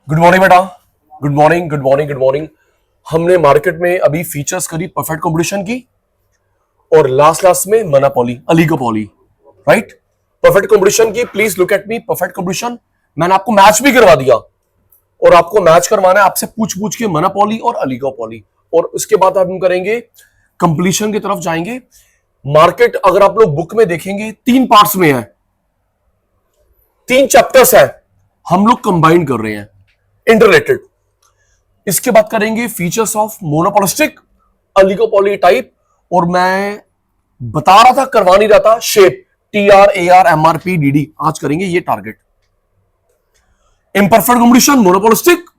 Good morning बेटा। Good morning, good morning, good morning. हमने market में अभी फीचर्स करी परफेक्ट कंपटीशन की और लास्ट लास्ट में monopoly, oligopoly, right. Perfect competition की, please look at me. Perfect competition मैंने आपको मैच भी करवा दिया और आपको मैच करवाना है आपसे पूछ पूछ के मोनोपोली और ओलिगोपोली। और उसके बाद हम करेंगे कंप्लीशन की तरफ जाएंगे। मार्केट अगर आप लोग बुक में देखेंगे 3 पार्ट्स में है, 3 चैप्टर्स है, हम लोग कंबाइन कर रहे हैं, इंटरलेटेड। इसके बाद करेंगे features of monopolistic, oligopoly type. और मैं बता रहा था, करवा नहीं रहा था, shape TR, AR, MR, P, DD। आज करेंगे ये target. Imperfect competition, monopolistic,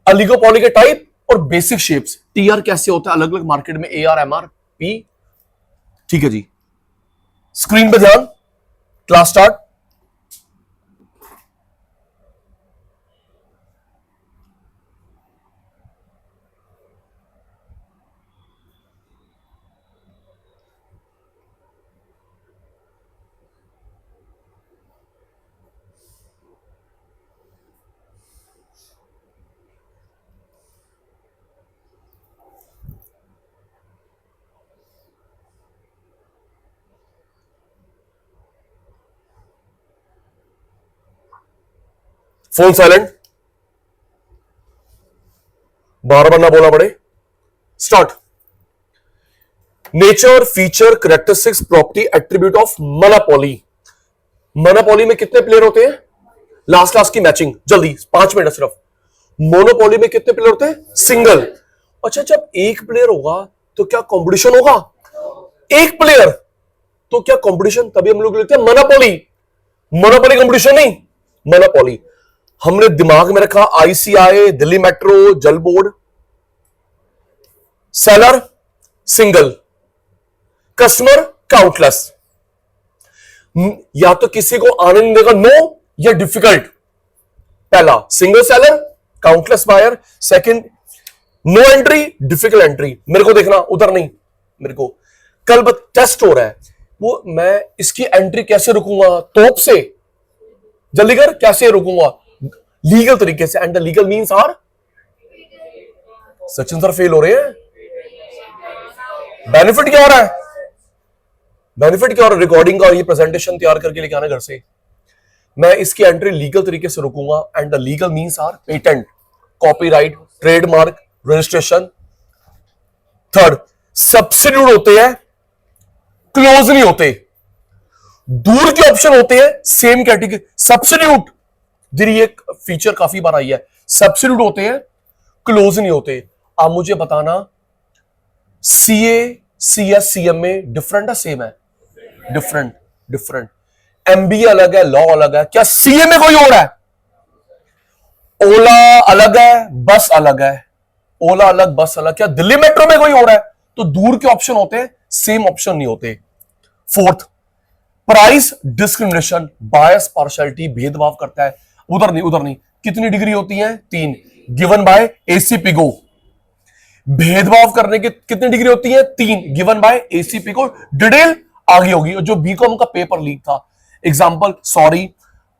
oligopoly के टाइप और बेसिक शेप्स। TR कैसे होता है अलग अलग मार्केट में, AR, MR, P। ठीक है जी, स्क्रीन पे ध्यान। Class start. फोन साइलेंट, बार बार ना बोला पड़े। Start. Nature, feature, characteristics, property, attribute of monopoly. Monopoly में कितने प्लेयर होते हैं? लास्ट लास्ट की मैचिंग, जल्दी 5 मिनट सिर्फ। मोनोपोली में कितने प्लेयर होते हैं? सिंगल। अच्छा, जब एक प्लेयर होगा तो क्या कंपटीशन होगा? एक प्लेयर तो क्या कंपटीशन? तभी हम लोग लिखते हैं मोनोपोली। मोनोपोली कंपटीशन नहीं, मोनोपोली। हमने दिमाग में रखा ICI, दिल्ली मेट्रो, जल board. Seller single, customer countless. या तो किसी को आने नहीं देगा, नो या डिफिकल्ट। पहला single seller, countless buyer. Second no entry, difficult entry. मेरे को देखना, उधर नहीं। मेरे को कल टेस्ट हो रहा है, वो मैं इसकी एंट्री कैसे रुकूंगा? तोप से। जल्दी कर, कैसे रुकूंगा? लीगल तरीके से। And the legal means are, Sachin sir fail हो रहे हैं। बेनिफिट क्या हो रहा है? बेनिफिट क्या हो रहा है? रिकॉर्डिंग का ये प्रेजेंटेशन तैयार करके लेके आना घर से। मैं इसकी एंट्री लीगल तरीके से रुकूंगा। And the legal means are patent, copyright, trademark, registration. Third, substitute होते हैं, क्लोज नहीं होते। दूर के ऑप्शन होते हैं, सेम कैटेगरी। सब्स्टिट्यूट, ये फीचर काफी बार आई है। सब्स्टिट्यूट होते हैं, क्लोज नहीं होते। आप मुझे बताना, CA, CS, CM में डिफरेंट है, सेम है? Different, different. MBA अलग है, लॉ अलग है। क्या CA में कोई और है? ओला अलग है, बस अलग है। ओला अलग, बस अलग। क्या दिल्ली मेट्रो में कोई और है? तो दूर के ऑप्शन होते हैं, सेम ऑप्शन नहीं होते। फोर्थ, प्राइस डिस्क्रिमिनेशन, बायस, पार्शियलिटी, भेदभाव करता है। उधर नहीं, उधर नहीं। कितनी डिग्री होती है? 3, गिवन बाय ACP को। भेदभाव करने की कितनी डिग्री होती है? 3, गिवन बाय ACP को। डिटेल आगे होगी। जो बीकॉम का पेपर लीक था, एग्जांपल, सॉरी,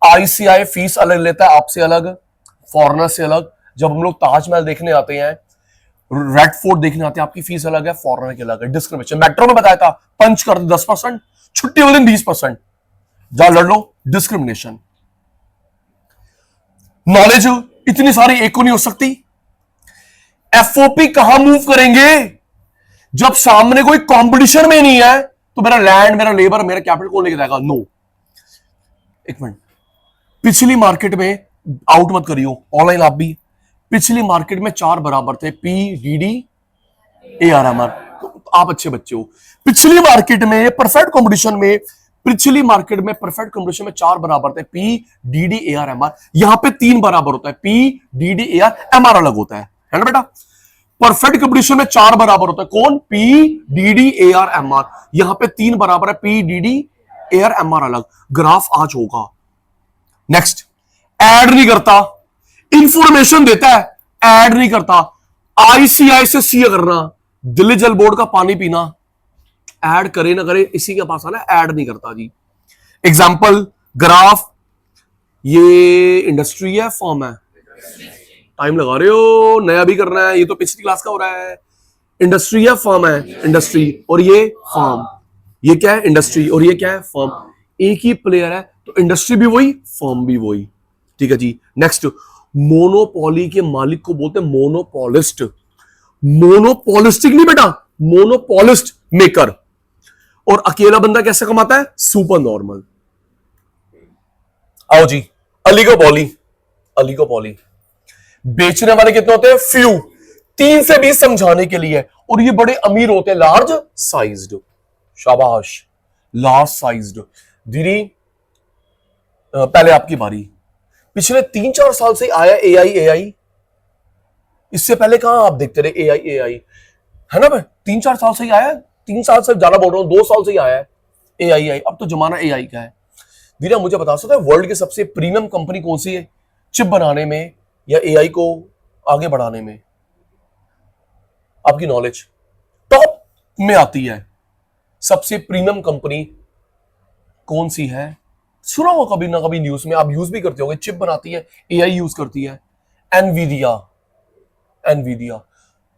ICI फीस अलग लेता है, आपसे अलग, फॉरेनर से अलग। जब हम लोग ताजमहल देखने आते हैं, रेड फोर्ट देखने आते हैं, आपकी फीस अलग है, फॉरेनर की अलग है। डिस्क्रिमिनेशन। मेट्रो में बताया था, पंच कर 10%, छुट्टी वाले दिन 20%, जा लड़ लो। डिस्क्रिमिनेशन। नॉलेज इतनी सारी एक को नहीं हो सकती। FOP कहां मूव करेंगे? जब सामने कोई कंपटीशन में नहीं है तो मेरा लैंड, मेरा लेबर, मेरा कैपिटल कौन लेके जाएगा? नो। एक मिनट, पिछली मार्केट में आउट मत करियो, ऑनलाइन आप भी। पिछली मार्केट में 4 बराबर थे, P, DD, AR, MR। तो आप अच्छे बच्चे हो। पिछली मार्केट में परफेक्ट कंपटीशन में, पिछली मार्केट में परफेक्ट कंपटीशन में 4 बराबर थे, P, DD, AR, MR। यहां पे 3 बराबर होता है, P, DD, AR, MR अलग होता है ना बेटा? परफेक्ट कंपटीशन में 4 बराबर होता है, कौन? P, DD, AR, MR। यहां पे 3 बराबर है, P, DD, AR, MR अलग। ग्राफ आज होगा। नेक्स्ट, ऐड नहीं करता, इंफॉर्मेशन देता है, ऐड नहीं करता। ICI से CA करना, दिल्ली जल बोर्ड का पानी पीना, ऐड करे ना करे, इसी के पास आना, ऐड नहीं करता जी। एग्जाम्पल, ग्राफ, ये इंडस्ट्री है, फॉर्म है, टाइम लगा रहे हो, नया भी करना है, ये तो पिछली क्लास का हो रहा है। इंडस्ट्री या फर्म है? इंडस्ट्री, और ये फर्म। ये क्या है? इंडस्ट्री, और ये क्या है? फर्म। एक ही प्लेयर है, तो इंडस्ट्री भी वही, फर्म भी वही। ठीक है जी। नेक्स्ट, मोनोपोली के मालिक को बोलते हैं मोनोपोलिस्ट। मोनोपोलिस्टिक नहीं बेटा, मोनोपोलिस्ट, मेकर। और अकेला बंदा कैसे कमाता है? Super normal. आओ जी, अलिगोपॉली। अलिगोपॉली बेचने वाले कितने होते हैं? फ्यू। 3 से 20 समझाने के लिए, और ये बड़े अमीर होते हैं, लार्ज साइज्ड। शाबाश, लार्ज साइज्ड। दीदी पहले आपकी बारी। पिछले 3-4 साल से आया एआई। एआई इससे पहले कहां आप देखते रहे एआई? एआई है ना भाई, 3-4 साल से ही आया। 3 साल से ज्यादा बोल रहा हूं, 2 साल से ही आया है एआई। अब तो जमाना एआई का है। दीदी मुझे बता सकते हैं वर्ल्ड की सबसे प्रीमियम कंपनी कौन सी है, चिप बनाने में या एआई को आगे बढ़ाने में? आपकी नॉलेज टॉप में आती है, सबसे प्रीमियम कंपनी कौन सी है? सुना हो कभी ना कभी न्यूज में, आप यूज भी करते होंगे। चिप बनाती है, एआई यूज करती है, एनवीडिया। एनवीडिया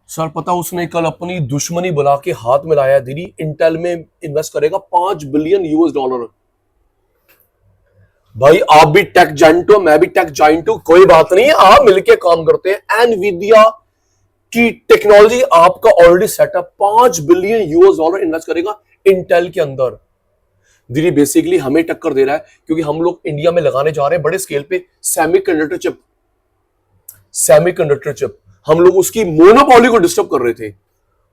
सर, पता उसने कल अपनी दुश्मनी बुला के हाथ मिलाया दीदी, इंटेल में इन्वेस्ट करेगा $5 बिलियन। भाई आप भी टेक जाइंट हो, मैं भी टेक जाइंट हूं, कोई बात नहीं, आप मिलके काम करते हैं। एनवीडिया की टेक्नोलॉजी आपका ऑलरेडी सेटअप, $5 बिलियन इन्वेस्ट करेगा इंटेल के अंदर। दीदी बेसिकली हमें टक्कर दे रहा है, क्योंकि हम लोग इंडिया में लगाने जा रहे हैं बड़े स्केल पे सेमीकंडक्टर चिप। सेमीकंडक्टर चिप हम लोग उसकी मोनोपोली को डिस्टर्ब कर रहे थे।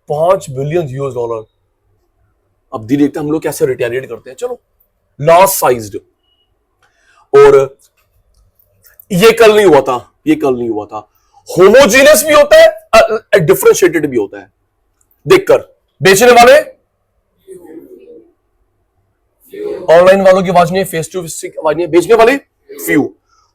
$5 बिलियन। अब दीदी देखते हम लोग कैसे रिटेलिएट करते हैं। चलो, लार्ज साइज्ड। और ये कल नहीं हुआ था, ये कल नहीं हुआ था। होमोजीनियस भी होता है, डिफरेंशिएटेड भी होता है। देखकर बेचने वाले, ऑनलाइन वालों की आवाज नहीं है, फेस टू फेस की आवाज नहीं है, बेचने वाले फ्यू,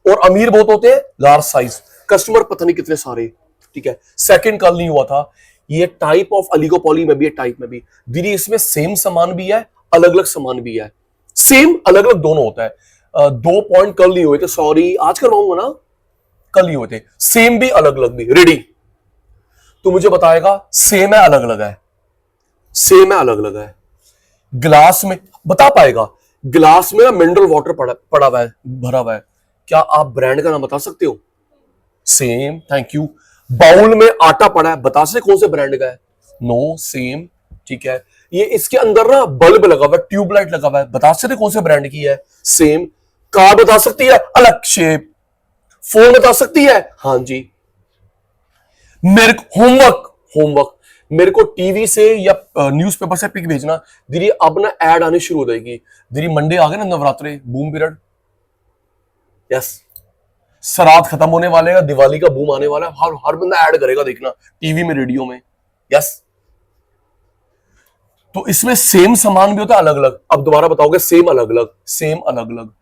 और अमीर बहुत होते हैं, लार्ज साइज, कस्टमर पता नहीं कितने सारे। ठीक है, सेकंड कल नहीं हुआ था। ये टाइप ऑफ अलिगोपॉली में भी है, टाइप में भी। दीदी इसमें सेम सामान भी है, अलग अलग सामान भी है। सेम अलग अलग दोनों होता है। 2 पॉइंट कल नहीं हुए थे, सॉरी, आज करवाऊंगा ना, कल नहीं हुए थे। सेम भी अलग अलग भी। रेडी? तो मुझे बताएगा सेम है अलग अलग है? सेम है अलग अलग है। ग्लास में बता पाएगा? ग्लास में मिनरल वाटर पड़ा हुआ है, भरा हुआ है, क्या आप ब्रांड का नाम बता सकते हो? Same, thank you. बाउल में आटा पड़ा है, बता सकते कौन से ब्रांड का है? No, same. ठीक है, ये इसके अंदर ना बल्ब लगा हुआ है, ट्यूबलाइट लगा हुआ है, बता सकते कौन से ब्रांड की है? सेम। कार बता सकती है, अलग शेप। फोन बता सकती है, हाँ जी। मेरे को होमवर्क मेरे को टीवी से या न्यूज़पेपर से पिक भेजना। दीदी अब ना ऐड आनी शुरू हो जाएगी। दीदी मंडे आ गए ना, नवरात्रे, बूम पीरियड। यस, श्राद्ध खत्म होने वाले हैं, दिवाली का बूम आने वाला है, हर बंदा ऐड करेगा, देखना टीवी में, रेडियो में। यस, तो इसमें सेम सामान भी होता है, अलग अलग। अब दोबारा बताओगे, सेम अलग अलग, सेम अलग अलग।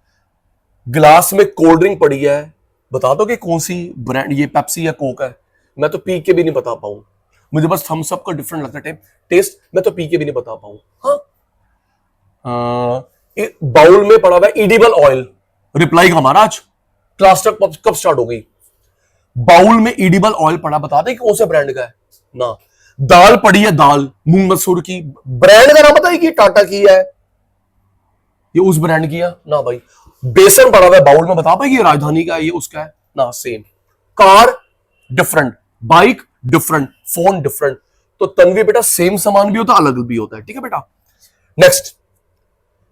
ग्लास में कोल्ड ड्रिंक पड़ी है, बता दो कि कौन सी ब्रांड, ये पेप्सी या कोक है? मैं तो पी के भी नहीं बता पाऊं, मुझे बस थम्स अप का डिफरेंट लगता है टेस्ट, मैं तो पी के भी नहीं बता पाऊं। हाँ, बाउल में पड़ा हुआ है इडिबल ऑयल। रिप्लाई का हमारा आज क्लास कब स्टार्ट हो गई? बाउल में इडिबल ऑयल पड़ा, बता दे कौन से ब्रांड का है ना। दाल पड़ी है, दाल मूंग मसूर की, ब्रांड का नाम बताइए, टाटा की है, ये उस ब्रांड की है ना भाई। बेसन पड़ा हुआ है बाउल में, बता पाएगी राजधानी का है, ये उसका है ना? Same. Car different, bike different, phone different. तो तन्वी बेटा सेम सामान भी होता है, अलग भी होता है। ठीक है बेटा। नेक्स्ट,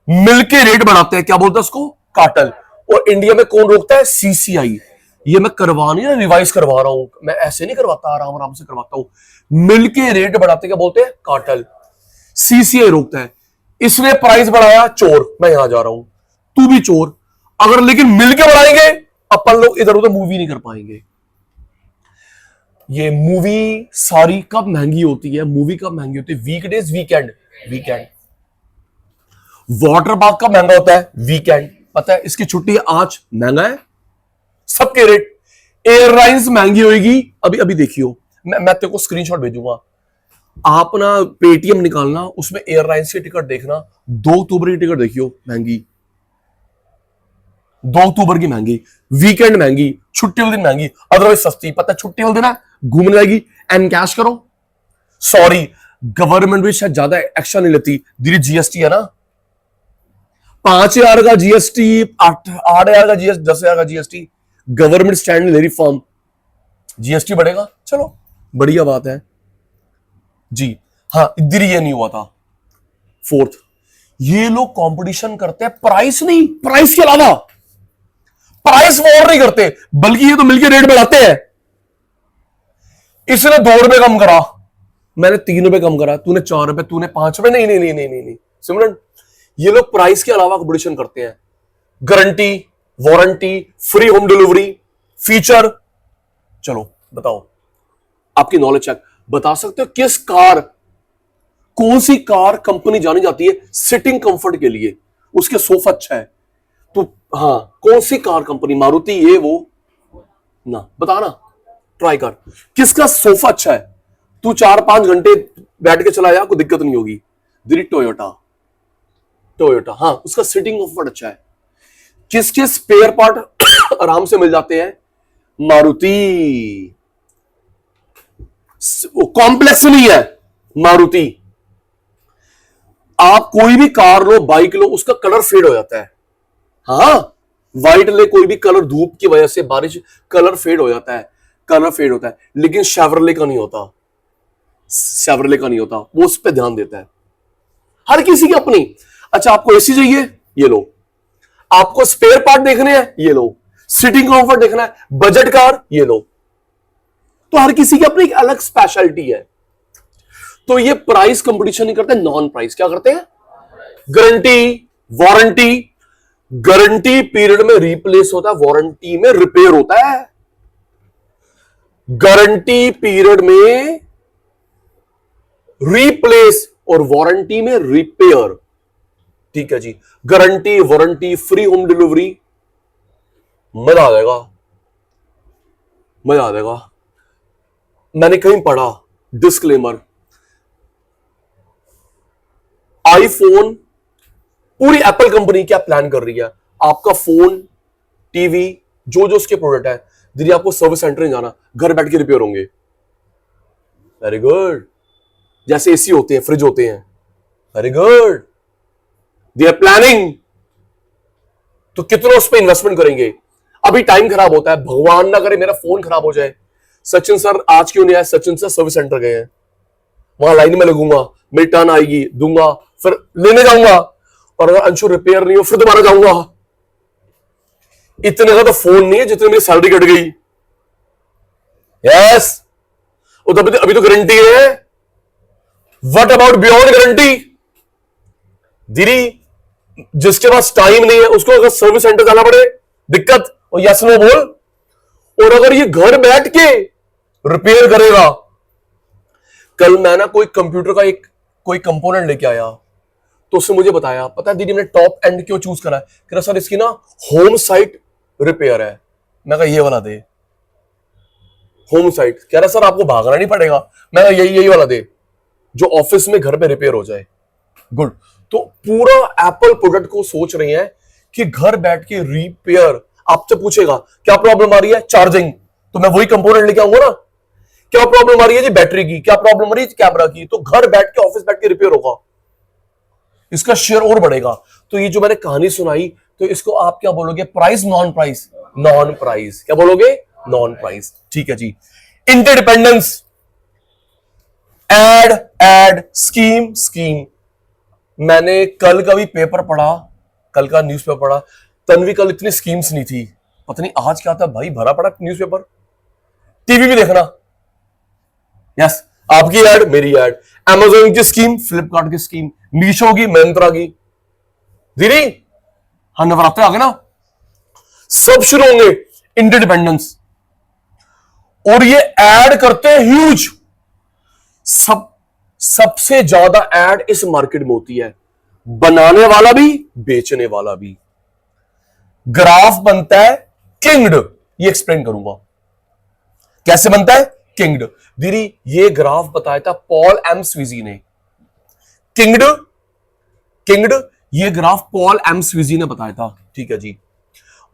मिलके रेट बढ़ाते हैं, क्या बोलते हैं उसको? कार्टेल। और इंडिया में कौन रोकता है? सीसीआई। ये मैं करवा नहीं, रिवाइज करवा रहा हूं, मैं ऐसे नहीं करवाता, आराम आराम से करवाता हूं। मिलके रेट बढ़ाते क्या बोलते हैं? कार्टेल। सीसीआई रोकता है। इसने प्राइस बढ़ाया, चोर, मैं यहां जा रहा हूं, तू भी चोर। अगर लेकिन मिलके बढ़ाएंगे, अपन लोग इधर उधर मूवी नहीं कर पाएंगे। ये मूवी सारी कब महंगी होती है? मूवी कब महंगी होती है? Weekdays, weekend. Weekend. Water park कब महंगा होता है? वीकेंड। पता है इसकी छुट्टी आज महंगा है, सबके रेट। एयरलाइंस महंगी होगी, अभी अभी देखियो, मैं तेरे को स्क्रीनशॉट भेजूंगा। आप ना पेटीएम निकालना, उसमें एयरलाइंस की टिकट देखना, 2 अक्टूबर की टिकट देखियो महंगी। 2 अक्टूबर की महंगी, वीकेंड महंगी, छुट्टी वाले दिन महंगी, अदरवाइज सस्ती। पता है छुट्टी वाले दिन ना घूमने जाएगी, एंड कैश करो। सॉरी, गवर्नमेंट भी शायद ज्यादा एक्शन नहीं लेती, दीदी जीएसटी है ना, 5,000 का जीएसटी, 8,000 का जीएसटी, 10,000 का जीएसटी, गवर्नमेंट स्टैंड ले रही फॉर्म, जीएसटी बढ़ेगा, चलो बढ़िया बात है जी। हाँ, इधर ये नहीं हुआ था। फोर्थ, ये लोग कंपटीशन करते हैं प्राइस नहीं, प्राइस के अलावा प्राइस वॉर नहीं करते, बल्कि ये तो मिलकर रेट बढ़ाते हैं। इसने 2 रुपए कम करा, मैंने 3 रुपए कम करा, तूने 4 रुपए, तूने 5 रुपए, नहीं नहीं नहीं नहीं नहीं नहीं सिमरन, ये लोग प्राइस के अलावा कंपटीशन करते हैं। Guarantee, warranty, free home delivery, feature. चलो बताओ, आपकी नॉलेज चेक, बता सकते हो किस कार, कौन सी कार कंपनी जानी जाती है सिटिंग कंफर्ट के लिए, उसके सोफा अच्छा है तो, हाँ कौन सी कार कंपनी, मारुति, ये वो ना, बता ना, ट्राई कर, किसका सोफा अच्छा है, तू 4-5 घंटे बैठ के चला जा, कोई दिक्कत नहीं होगी। दिल्ली टोयोटा, टोयोटा, हाँ उसका सिटिंग कंफर्ट अच्छा है। किसके स्पेयर पार्ट आराम से मिल जाते हैं, मारुति, कॉम्प्लेक्स नहीं है मारुति। आप कोई भी कार लो, बाइक लो, उसका कलर फेड हो जाता है, हाँ व्हाइट ले, कोई भी कलर, धूप की वजह से, बारिश, कलर फेड हो जाता है, कलर फेड होता है, लेकिन शेवरले का नहीं होता, शेवरले का नहीं होता, वो उस पर ध्यान देता है। हर किसी की अपनी। अच्छा, आपको एसी चाहिए, ये लो, आपको स्पेयर पार्ट देखने हैं, ये लो, सीटिंग कंफर्ट देखना है, बजट कार, ये लो। तो हर किसी की अपनी एक अलग स्पेशलिटी है। तो ये प्राइस कंपटीशन नहीं करते, नॉन प्राइस क्या करते हैं, गारंटी, वारंटी। गारंटी पीरियड में रिप्लेस होता है, वारंटी में रिपेयर होता है। गारंटी पीरियड में रिप्लेस और वारंटी में रिपेयर, ठीक है जी। Guarantee, warranty, free home delivery, मजा आ जाएगा, मजा आ जाएगा। मैंने कहीं पढ़ा डिस्क्लेमर, आईफोन, पूरी एप्पल कंपनी क्या प्लान कर रही है, आपका फोन, टीवी, जो जो उसके प्रोडक्ट है, दीदी आपको सर्विस सेंटर नहीं जाना, घर बैठ के रिपेयर होंगे। Very good. जैसे एसी होते हैं, फ्रिज होते हैं, very good, they are planning. तो कितना उस पर इन्वेस्टमेंट करेंगे। अभी टाइम खराब होता है, भगवान ना करे मेरा फोन खराब हो जाए, सचिन सर आज क्यों नहीं आए, सचिन सर सर्विस सेंटर गए हैं, वहां लाइन में लगूंगा, मेरी टर्न आएगी, दूंगा, फिर लेने जाऊंगा, और अगर अंशु रिपेयर नहीं हो फिर दोबारा जाऊंगा। इतने का तो फोन नहीं है जितने मेरी सैलरी कट गई। यस, अभी तो गारंटी है। व्हाट अबाउट बियॉन्ड गारंटी, दीदी जिसके पास टाइम नहीं है उसको अगर सर्विस सेंटर जाना पड़े दिक्कत, और यस नो बोल। और अगर ये घर बैठ के रिपेयर करेगा, कल मैं ना कोई कंप्यूटर का एक कोई कंपोनेंट लेके आया, तो उसने मुझे बताया, पता है दीदी मैंने टॉप एंड क्यों चूज करा है, कह रहा सर इसकी ना होम साइट रिपेयर है। मैं कहा ये वाला दे, होम साइट। कह रहा सर आपको भागना नहीं पड़ेगा। मैं कहा यही वाला दे जो ऑफिस में घर पे रिपेयर हो जाए। गुड। तो पूरा एप्पल प्रोडक्ट को सोच रहे हैं कि घर बैठ के रिपेयर। आपसे पूछेगा क्या प्रॉब्लम आ रही है, चार्जिंग, तो मैं वही कंपोनेंट लेके आऊंगा ना। क्या प्रॉब्लम आ रही है जी बैटरी की, क्या प्रॉब्लम आ रही है कैमरा की, तो घर बैठ के ऑफिस बैठ के रिपेयर होगा, इसका शेयर और बढ़ेगा। तो ये जो मैंने कहानी सुनाई, तो इसको आप क्या बोलोगे, price, non price, non price, क्या बोलोगे, नॉन प्राइस, ठीक है जी। Interdependence, ad ad, scheme scheme. मैंने कल का भी पेपर पढ़ा, कल का न्यूज़पेपर पढ़ा, तन्वी कल इतनी स्कीम्स नहीं थी, पता नहीं आज क्या था भाई, भरा पड़ा न्यूज़पेपर। टीवी भी देखना, यस, आपकी एड, मेरी एड, अमेज़न की स्कीम, फ्लिपकार्ट की स्कीम, मीशो की, मिंत्रा की। दीदी हाँ नवरात्र आ गए ना, सब शुरू होंगे। इंटरडिपेंडेंस, और ये ऐड करते हैं ह्यूज, सबसे ज्यादा ऐड इस मार्केट में होती है, बनाने वाला भी बेचने वाला भी। ग्राफ बनता है किंग्ड, ये एक्सप्लेन करूंगा कैसे बनता है किंग्ड। दीदी ये ग्राफ बताया था पॉल एम स्वीजी ने, किंग्ड, किंग्ड, ये ग्राफ पॉल एम स्वीजी ने बताया था, ठीक है जी।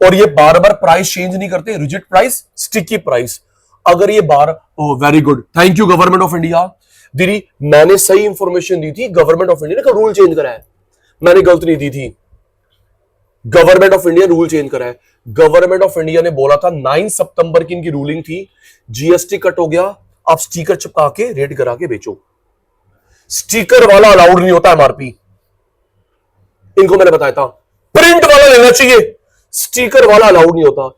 और ये बार बार प्राइस चेंज नहीं करते, रिजिड प्राइस, स्टिकी प्राइस। अगर ये बार, very good, thank you government of India. दीदी मैंने सही इंफॉर्मेशन दी थी, गवर्नमेंट ऑफ इंडिया ने रूल चेंज करा है, मैंने गलत नहीं दी थी। Government of India rule change करा है। गवर्नमेंट ऑफ इंडिया ने बोला था 9 सितंबर की इनकी रूलिंग थी, जीएसटी कट हो गया, आप स्टिकर चिपका के रेट करा के बेचो। स्टिकर वाला अलाउड नहीं होता एमआरपी, इनको मैंने बताया था। प्रिंट वाला लेना चाहिए, स्टिकर वाला अलाउड नहीं होता।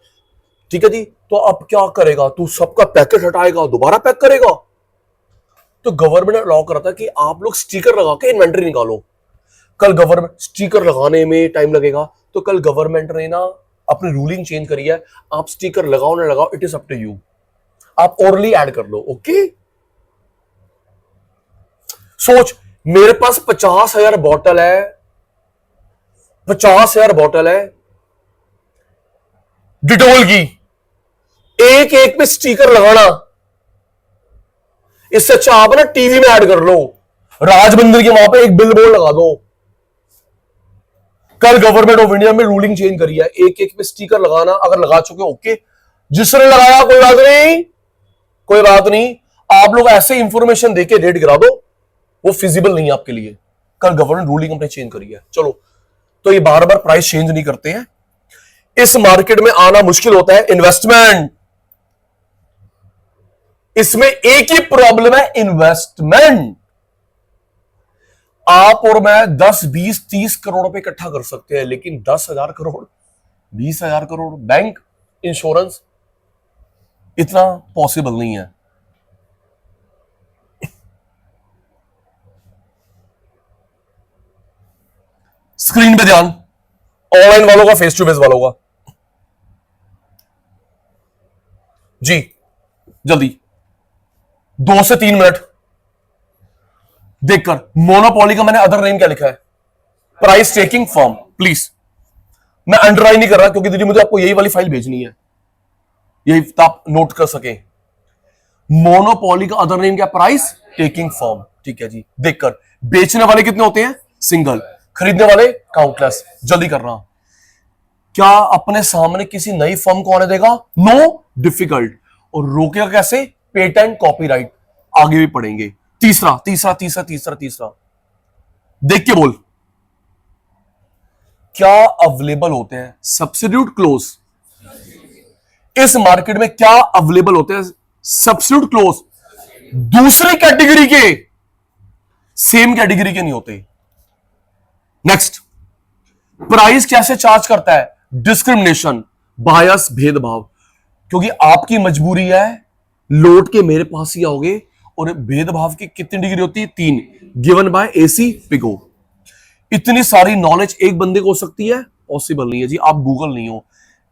ठीक है जी, तो अब क्या करेगा तू, सबका पैकेट हटाएगा, दोबारा पैक करेगा। तो गवर्नमेंट ने अलाउ करा था कि आप लोग स्टिकर लगा के इन्वेंटरी निकालो। कल गवर्नमेंट, स्टिकर लगाने में टाइम लगेगा, तो कल गवर्नमेंट ने ना अपनी रूलिंग चेंज करी है, आप स्टिकर लगाओ ना लगाओ, it is up to you, आप ओरली ऐड कर लो। ओके, सोच मेरे पास 50,000 बॉटल है, 50,000 बॉटल है डिटोल की, एक एक पे स्टिकर लगाना, इससे अच्छा आप ना टीवी में ऐड कर लो, राज मंदिर के वहां पे एक बिल बोर्ड लगा दो। कल गवर्नमेंट ऑफ इंडिया में रूलिंग चेंज करी है, एक एक पे स्टिकर लगाना, अगर लगा चुके ओके, जिसने लगाया कोई बात नहीं, कोई बात नहीं, आप लोग ऐसे इंफॉर्मेशन देके रेट गिरा दो, वो फिजिबल नहीं है आपके लिए। कल गवर्नमेंट रूलिंग अपने चेंज करी है, चलो। तो ये बार बार प्राइस चेंज नहीं करते हैं, इस मार्केट में आना मुश्किल होता है, इन्वेस्टमेंट। इसमें एक ही प्रॉब्लम है, इन्वेस्टमेंट। आप और मैं 10, 20, 30 करोड़ रुपए इकट्ठा कर सकते हैं, लेकिन 10,000 करोड़, 20,000 करोड़, बैंक, इंश्योरेंस, इतना पॉसिबल नहीं है। स्क्रीन पे ध्यान, ऑनलाइन वालों का, फेस टू फेस वालों का जी, जल्दी 2 से 3 मिनट देखकर। मोनोपोली का मैंने अदर नेम क्या लिखा है, प्राइस टेकिंग फर्म। प्लीज, मैं अंडरलाइन नहीं कर रहा क्योंकि दीदी मुझे आपको यही वाली फाइल भेजनी है, यही आप नोट कर सके। मोनोपोली का अदर नेम क्या, प्राइस टेकिंग फर्म। ठीक है जी, देखकर। बेचने वाले कितने होते हैं, सिंगल, खरीदने वाले काउंटलेस। जल्दी करना, क्या अपने सामने किसी नई फर्म को आने देगा, नो, डिफिकल्ट। और रोकेगा कैसे, पेटेंट, कॉपीराइट, आगे भी पढ़ेंगे। तीसरा तीसरा तीसरा तीसरा तीसरा देख के बोल, क्या अवेलेबल होते हैं, सब्स्टिट्यूट क्लोज। इस मार्केट में क्या अवेलेबल होते हैं, सब्स्टिट्यूट क्लोज। दूसरी कैटेगरी के, सेम कैटेगरी के नहीं होते। नेक्स्ट, प्राइस कैसे चार्ज करता है, डिस्क्रिमिनेशन, बायस, भेदभाव। क्योंकि आपकी मजबूरी है, लौट के मेरे पास ही आओगे। और भेदभाव की कितनी डिग्री होती है, 3, गिवन बाय एसी पिगो। इतनी सारी नॉलेज एक बंदे को हो सकती है, पॉसिबल नहीं है जी, आप गूगल नहीं हो।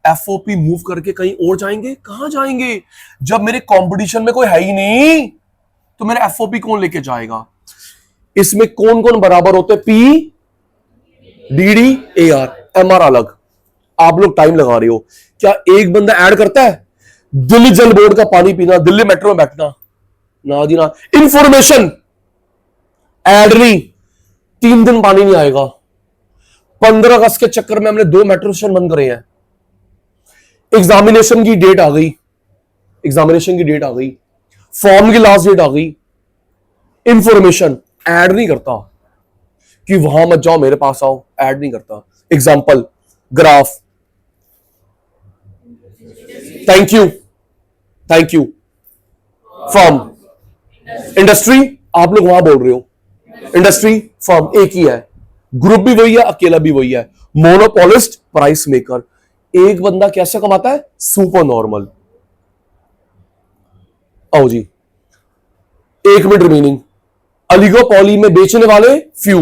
एफओपी मूव करके कहीं और जाएंगे, कहां जाएंगे, जब मेरे कंपटीशन में कोई है ही नहीं, तो मेरा एफओपी कौन लेके जाएगा। इसमें कौन कौन बराबर होते हैं, पी, डीडी, एआर, एमआर अलग। आप लोग टाइम लगा रहे हो, क्या एक बंदा ऐड करता है, दिल्ली जल बोर्ड का पानी पीना, दिल्ली मेट्रो में बैठना, ना जी ना। इंफॉर्मेशन ऐड नहीं, 3 दिन पानी नहीं आएगा। 15 अगस्त के चक्कर में हमने 2 मेट्रो स्टेशन बंद करे हैं। एग्जामिनेशन की डेट आ गई, एग्जामिनेशन की डेट आ गई, फॉर्म की लास्ट डेट आ गई। इंफॉर्मेशन ऐड नहीं करता कि वहां मत जाओ, मेरे पास आओ, ऐड नहीं करता। Example, graph, thank you, thank you, form, industry, आप लोग वहां बोल रहे हो, इंडस्ट्री, फॉर्म एक ही है, ग्रुप भी वही है, अकेला भी वही है। Monopolist, price maker. एक बंदा कैसे कमाता है, सुपर नॉर्मल। आओ जी, 1 मिनट रिमेनिंग। अलिगोपॉली में बेचने वाले फ्यू,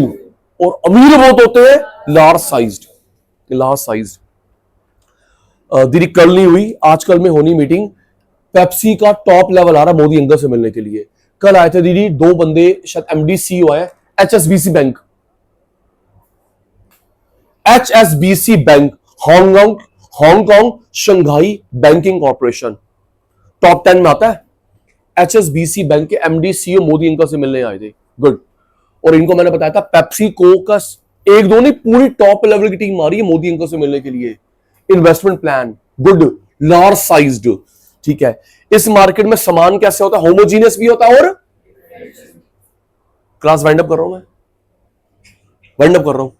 और अमीर बहुत होते हैं, लार्ज साइज्ड, लार्ज साइज्ड। दीदी कल नहीं हुई, आजकल में होनी मीटिंग। पेप्सी का टॉप लेवल आ रहा मोदी अंकल से मिलने के लिए। कल आए थे दीदी 2 बंदे, शायद एमडी सीईओ है, HSBC bank, HSBC bank, Hong Kong Shanghai banking corporation, top 10 में आता है। एचएसबीसी बैंक के एमडी सीईओ मोदी अंकल से मिलने आए थे, गुड। और इनको मैंने बताया था पेप्सी कोक का 1-2 नहीं, पूरी टॉप लेवल की टीम आ रही है मोदी अंकल से मिलने के लिए। Investment plan good, large sized, ठीक है। इस मार्केट में सामान कैसे होता है, होमोजीनियस भी होता है और क्लास वाइंड अप कर रहा हूं मैं, वाइंड अप कर रहा हूं,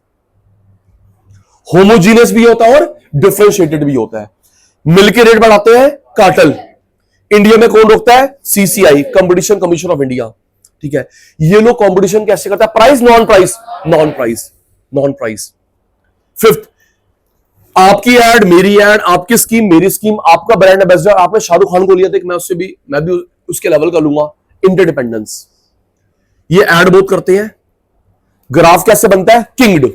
होमोजीनियस भी होता है और डिफरेंशिएटेड भी होता है। मिलके रेट बढ़ाते हैं कार्टेल, इंडिया में कौन रोकता है, CCI, competition commission of India, ठीक है। ये लोग कंपटीशन कैसे करता है, price non price, non price, non price. Fifth, आपकी एड मेरी एड, आपकी स्कीम मेरी स्कीम, आपका ब्रांड एम्बेसडर, आपने शाहरुख खान को लिया था, मैं उससे भी मैं भी उसके लेवल का लूंगा, इंटरडिपेंडेंस। ये एड बहुत करते हैं। ग्राफ कैसे बनता है, किंग्ड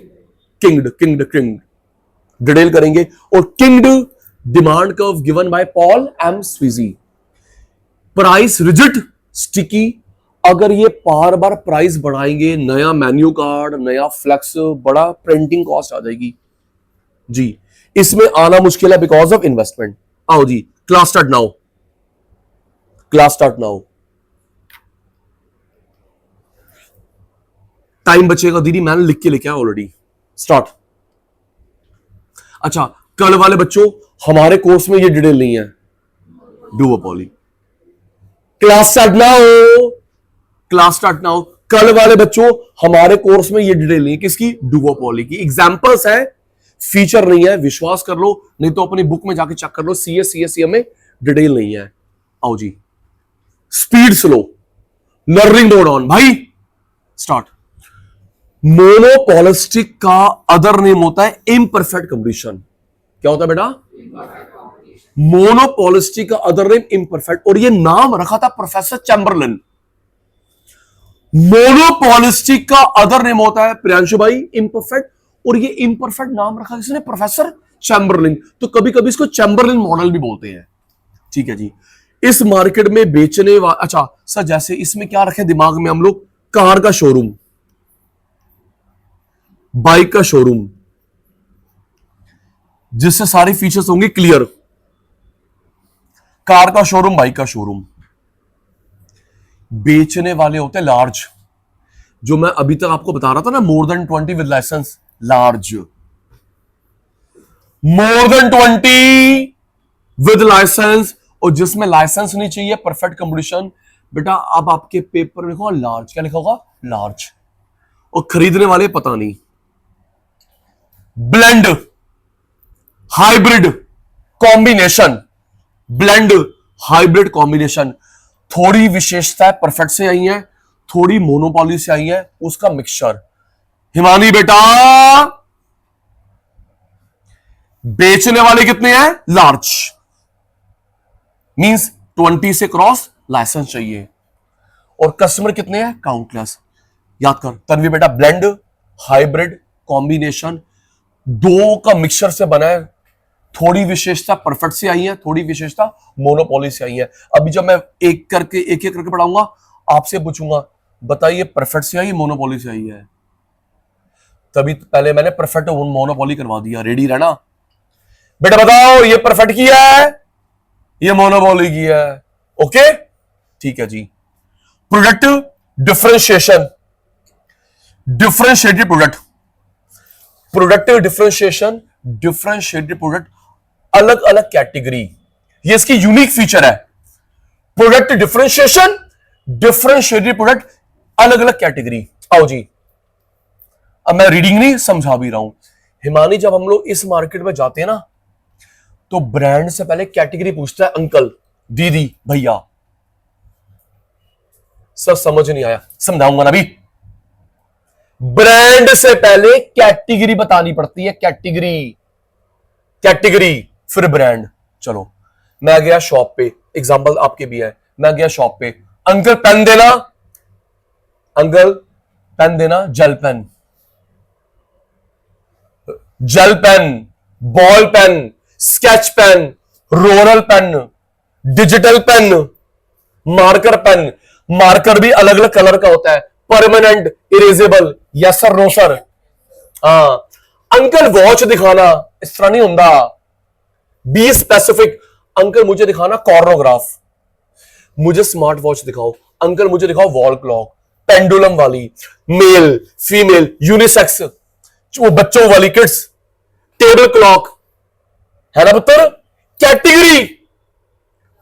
किंग्ड किंग्ड किंग्ड, डिटेल करेंगे। और kinked demand curve given by Paul M Sweezy. Price rigid sticky, अगर ये बार बार प्राइस बढ़ाएंगे, नया मेन्यू कार्ड, नया फ्लेक्स, बड़ा प्रिंटिंग कॉस्ट आ जाएगी जी, इसमें आना मुश्किल है बिकॉज ऑफ इन्वेस्टमेंट। आओ जी, class start now, class start now. Time बचेगा दीदी, मैंने लिख के लेके आया ऑलरेडी, स्टार्ट। अच्छा, कल वाले बच्चों, हमारे कोर्स में ये डिटेल नहीं है, duopoly. Class start now, class start now. कल वाले बच्चों, हमारे कोर्स में ये डिटेल नहीं है, किसकी, डुओपोली की। एग्जांपल्स है, फीचर नहीं है, विश्वास कर लो, नहीं तो अपनी बुक में जाके चेक कर लो, सीएस में डिटेल नहीं है। आओ जी, speed slow, learning mode on, भाई स्टार्ट। मोनोपोलिस्टिक का अदर नेम होता है इम्परफेक्ट कंपटीशन। क्या होता है बेटा, मोनोपोलिस्टिक का अदर नेम इम्परफेक्ट, और ये नाम रखा था प्रोफेसर चैम्बरलिन। मोनोपोलिस्टिक का अदर नेम होता है प्रियांशु भाई इम्परफेक्ट, और ये इम्परफेक्ट नाम रखा किसने, प्रोफेसर चैम्बरलिन। तो कभी कभी इसको चैम्बरलिन मॉडल भी बोलते हैं, ठीक है जी। इस मार्केट में बेचने वाला, अच्छा सर जैसे इसमें क्या रखे दिमाग में हम लोग, कार का शोरूम, बाइक का शोरूम, जिससे सारे फीचर्स होंगे क्लियर। कार का शोरूम, बाइक का शोरूम। बेचने वाले होते हैं लार्ज, जो मैं अभी तक आपको बता रहा था ना, more than 20 with licence, large. More than 20 with licence, और जिसमें लाइसेंस नहीं चाहिए, परफेक्ट कंपटीशन। बेटा अब आपके पेपर में लिखा होगा लार्ज, क्या लिखा होगा, लार्ज। और खरीदने वाले पता नहीं। Blend, hybrid, combination, blend, hybrid, combination. थोड़ी विशेषताएं परफेक्ट से आई हैं, थोड़ी मोनोपोली से आई है, उसका मिक्सचर। हिमानी बेटा, बेचने वाले कितने हैं, लार्ज, मींस 20 से क्रॉस लाइसेंस चाहिए, और कस्टमर कितने हैं, काउंटलेस। याद कर तन्वी बेटा, ब्लेंड, हाइब्रिड, कॉम्बिनेशन, दो का मिक्सचर से बना है। थोड़ी विशेषता परफेक्ट से आई है, थोड़ी विशेषता मोनोपोली से आई है। अभी जब मैं एक एक करके पढ़ाऊंगा, आपसे पूछूंगा बताइए परफेक्ट से आई, मोनोपोली से आई है। तभी पहले मैंने परफेक्ट मोनोपोली करवा दिया, रेडी रहना बेटा। बताओ ये परफेक्ट किया है, ये मोनोपोली किया है, ओके ठीक है जी। Product differentiation, differentiated product, product differentiation, differentiated product, अलग अलग कैटेगरी, ये इसकी यूनिक फीचर है। प्रोडक्ट डिफरेंशिएशन, डिफरेंशिएटेड प्रोडक्ट, अलग अलग कैटेगरी। आओ जी, अब मैं रीडिंग नहीं समझा भी रहा हूं। हिमानी, जब हम लोग इस मार्केट में जाते हैं ना, तो ब्रांड से पहले कैटेगरी पूछता है, अंकल, दीदी, भैया। सब समझ नहीं आया, समझाऊंगा ना भी। ब्रांड से पहले कैटेगरी बतानी पड़ती है, कैटेगरी, कैटेगरी फिर ब्रांड। चलो, मैं गया शॉप पे, एग्जांपल आपके भी है, मैं गया शॉप पे, अंकल पेन देना, अंकल पेन देना, gel pen, gel pen, ball pen, sketch pen, roller pen, digital pen, marker pen. Marker भी अलग अलग कलर का होता है, permanent, erasable, yes sir, no sir. हाँ, अंकल वॉच दिखाना, इस तरह नहीं होता, बी स्पेसिफिक। अंकल मुझे दिखाना कॉर्नोग्राफ, मुझे स्मार्ट वॉच दिखाओ। अंकल मुझे दिखाओ वॉल क्लॉक, पेंडुलम वाली, मेल, फीमेल, यूनिसेक्स, वो बच्चों वाली, किड्स, टेबल क्लॉक, है ना पुत्र? कैटेगरी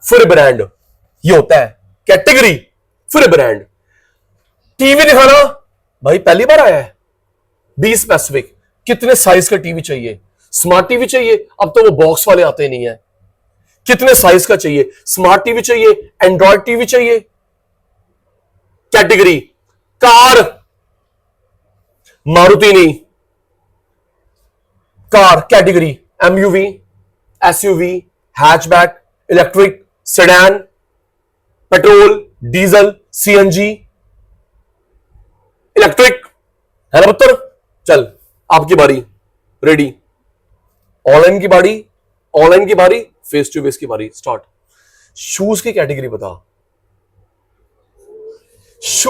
फिर ब्रांड, ये होता है कैटेगरी फिर ब्रांड। टीवी दिखाना भाई पहली बार आया है, बी स्पेसिफिक, कितने साइज का टीवी चाहिए? स्मार्ट टीवी चाहिए, अब तो वो बॉक्स वाले आते नहीं है। कितने साइज का चाहिए? स्मार्ट टीवी चाहिए, एंड्रॉयड टीवी चाहिए। कैटेगरी कार, मारुति नहीं, car category MUV, SUV, hatchback, electric, sedan, petrol, diesel, CNG, electric, है ना पुत्र? चल आपकी बारी, रेडी। ऑनलाइन की बारी, ऑनलाइन की बारी, फेस टू फेस की बारी, स्टार्ट। शूज की कैटेगरी बता,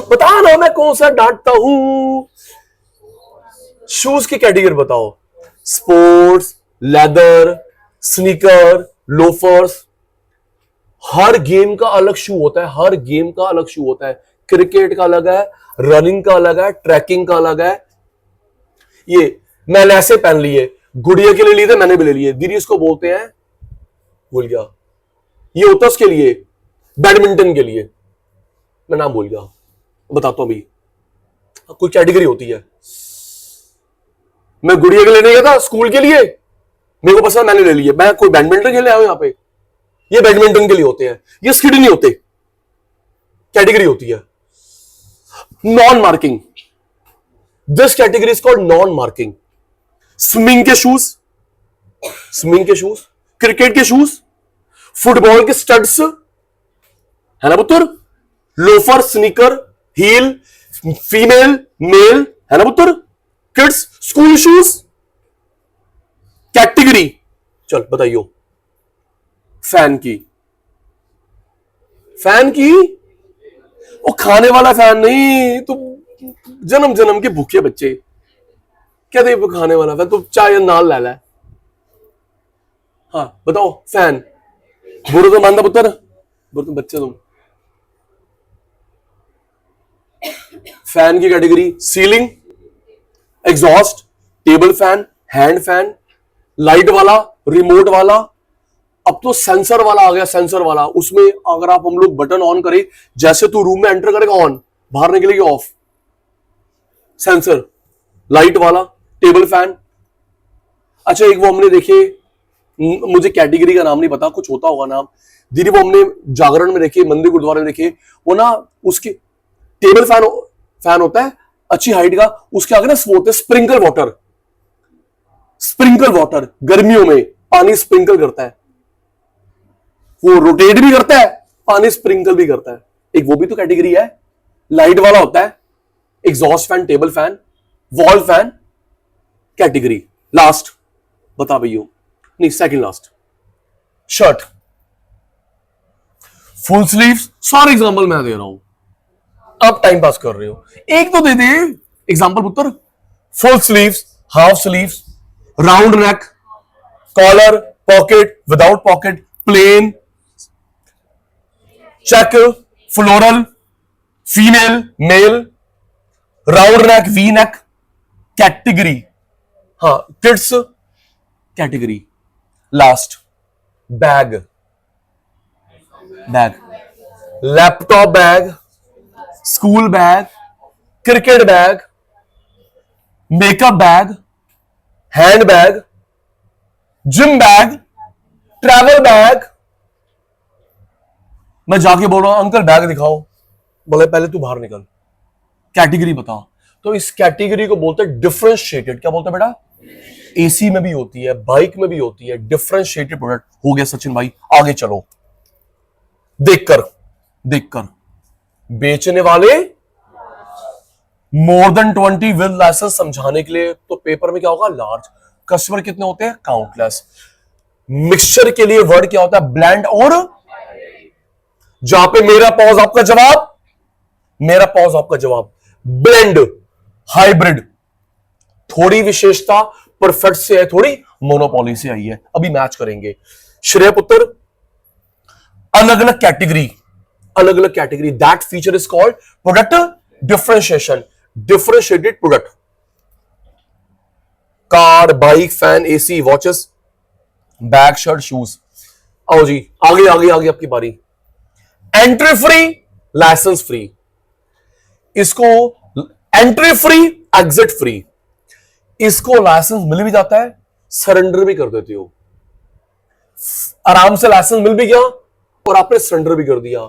बता ना, मैं कौन सा डांटता हूं। शूज की कैटेगरी बताओ। Sports, leather, sneaker, loafers. हर गेम का अलग शू होता है, हर गेम का अलग शू होता है। क्रिकेट का अलग है, रनिंग का अलग है, ट्रैकिंग का अलग है। ये मैंने ऐसे पहन लिए, गुड़िया के लिए लिए थे, मैंने भी ले लिए। दीदी इसको बोलते हैं, भूल गया, ये होता है उसके लिए, बैडमिंटन के लिए, मैं नाम भूल गया, बताता हूं अभी। कोई कैटेगरी होती है। मैं गुड़िया के लेने गया था स्कूल के लिए, मेरे को पसंद, मैंने ले लिए। मैं कोई बैडमिंटन खेलने आया हूं यहां पे, ये बैडमिंटन के लिए होते हैं, ये स्किड नहीं होते, कैटेगरी होती है। Non marking, this category is called non marking. Swimming के शूज, स्विमिंग के शूज, क्रिकेट के शूज, फुटबॉल के स्टड्स, है ना पुत्र? Loafer, sneaker, heel, female, male, है ना पुत्र? Kids, school shoes, category. चल बताइयो। फैन की, फैन की, वो खाने वाला फैन नहीं, तुम जन्म जन्म के भूखे बच्चे, क्या दे खाने वाला फैन? तो चाय नाल ला ला। हाँ बताओ, फैन बुरे तो मानता पुत्र, बुरे तो बच्चे तुम। फैन की category ceiling, exhaust, table fan, hand fan, light वाला, रिमोट वाला, अब तो सेंसर वाला आ गया, सेंसर वाला। उसमें अगर आप हम लोग बटन ऑन करें, जैसे तू रूम में एंटर करेगा ऑन, बाहर निकलेगी ऑफ। सेंसर, लाइट वाला, टेबल फैन। अच्छा एक वो हमने देखे, मुझे कैटेगरी का नाम नहीं पता, कुछ होता होगा नाम, दीदी वो हमने जागरण में देखे, मंदिर गुरुद्वारे में देखे, वो ना उसके टेबल फैन, फैन होता है अच्छी हाइट का, उसके आगे ना वो होते स्प्रिंकल वाटर, स्प्रिंकल वाटर, गर्मियों में पानी स्प्रिंकल करता है, वो रोटेट भी करता है, पानी स्प्रिंकल भी करता है। एक वो भी तो कैटेगरी है। लाइट वाला होता है, exhaust fan, table fan, wall fan, category. Last बता भैया, नहीं second last, shirt, full sleeves. सारे एग्जांपल मैं दे रहा हूं, आप टाइम पास कर रहे हो, एक तो दे दे एग्जांपल पुत्र। Full sleeves, half sleeves, round neck, collar, pocket, without pocket, plain, check, floral, female, male, round neck, V neck, category. हाँ kids category. Last bag, bag, laptop bag, school bag, cricket bag, makeup bag, hand bag, gym bag, travel bag. मैं जाके बोल रहा हूं uncle bag दिखाओ, बोले पहले तू बाहर निकल, कैटेगरी बता। तो इस कैटेगरी को बोलते हैं डिफरेंशिएटेड। क्या बोलते हैं बेटा? एसी में भी होती है, बाइक में भी होती है, डिफरेंशिएटेड प्रोडक्ट। हो गया सचिन भाई, आगे चलो। देखकर देखकर बेचने वाले मोर देन 20 विद लाइसेंस, समझाने के लिए तो पेपर में क्या होगा? लार्ज। कस्टमर कितने होते हैं? काउंटलेस। मिक्सचर के लिए वर्ड क्या होता है? ब्लेंड और, जहां पे मेरा पॉज आपका जवाब, मेरा पॉज आपका जवाब, ब्लेंड, हाइब्रिड। थोड़ी विशेषता परफेक्ट से है, थोड़ी मोनोपोली से आई है। अभी मैच करेंगे। श्रेय पुत्र, अलग अलग कैटेगरी, अलग अलग category, that feature is called product differentiation, differentiated product. Car, bike, fan, AC, watches, bag, shirt, shoes. आओ जी, आगे आगे आगे आपकी बारी। Entry free, licence free. इसको एंट्री फ्री, एग्जिट फ्री। इसको लाइसेंस मिल भी जाता है, सरेंडर भी कर देते हो। आराम से लाइसेंस मिल भी गया और आपने सरेंडर भी कर दिया।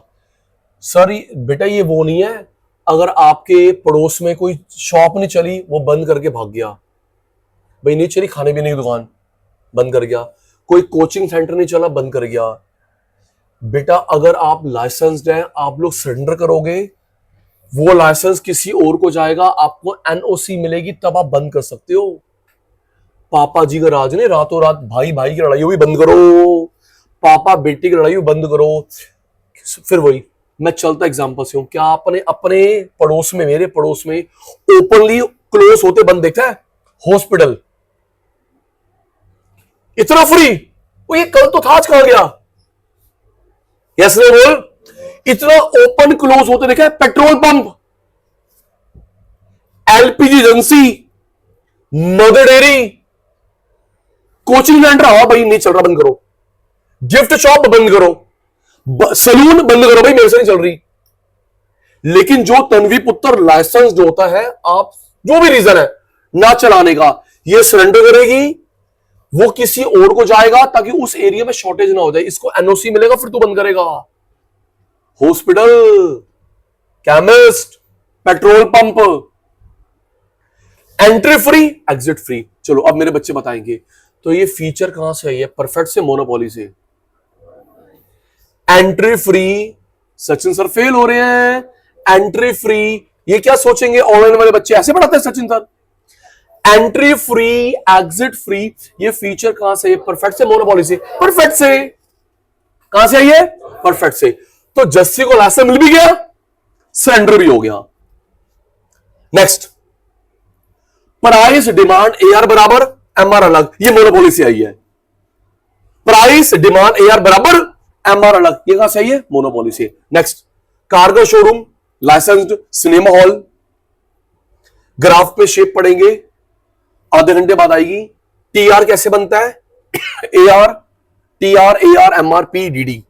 सर बेटा ये वो नहीं है, अगर आपके पड़ोस में कोई शॉप नहीं चली, वो बंद करके भाग गया, भाई नहीं चली खाने पीने की दुकान, बंद कर गया। कोई कोचिंग सेंटर नहीं चला, बंद कर गया। बेटा अगर आप लाइसेंस्ड हैं, आप लोग सरेंडर करोगे, वो लाइसेंस किसी और को जाएगा, आपको एनओसी मिलेगी, तब आप बंद कर सकते हो। पापा जी का राज ने रातों रात भाई भाई की लड़ाई भी बंद करो, पापा बेटी की लड़ाई भी बंद करो। फिर वही मैं चलता एग्जांपल से हूं। क्या आपने अपने पड़ोस में, मेरे पड़ोस में ओपनली क्लोज होते बंद देखा है? हॉस्पिटल इतना फ्री, वो ये कल तो था, आज कहां गया? यस नहीं बोल। इतना ओपन क्लोज होते देखा है? Petrol pump, LPG agency, mother dairy, coaching centre, हाँ भाई नहीं चल रहा, बंद करो। गिफ्ट शॉप बंद करो, सलून बंद करो, भाई मेरे से नहीं चल रही। लेकिन जो तन्वी पुत्र लाइसेंस जो होता है, आप जो भी रीजन है ना चलाने का, ये सरेंडर करेगी, वो किसी और को जाएगा ताकि उस एरिया में शॉर्टेज ना हो जाए। इसको एनओसी मिलेगा, फिर तू बंद करेगा। Hospital, chemist, petrol pump, entry free, exit free. चलो अब मेरे बच्चे बताएंगे, तो ये फीचर कहां से है? परफेक्ट से, मोनोपोली से। Entry free, Sachin sir fail हो रहे हैं। एंट्री फ्री, ये क्या सोचेंगे ऑनलाइन वाले बच्चे, ऐसे पढ़ाते हैं Sachin sir? Entry free, exit free, ये फीचर कहां से? परफेक्ट से, मोनोपोली से। परफेक्ट से। कहां से आई है? परफेक्ट से। तो जस्सी को लाइसेंस मिल भी गया, सरेंडर भी हो गया। नेक्स्ट, प्राइस डिमांड एआर बराबर एमआर अलग, ये मोनोपोली से आई है। प्राइस डिमांड एआर बराबर एमआर अलग, ये कहां से आई है? मोनोपोली से। नेक्स्ट, कार का showroom, licensed, cinema hall. Graph पे शेप पढ़ेंगे, आधे घंटे बाद आएगी। टीआर कैसे बनता है? AR, TR, AR, MR, P, DD.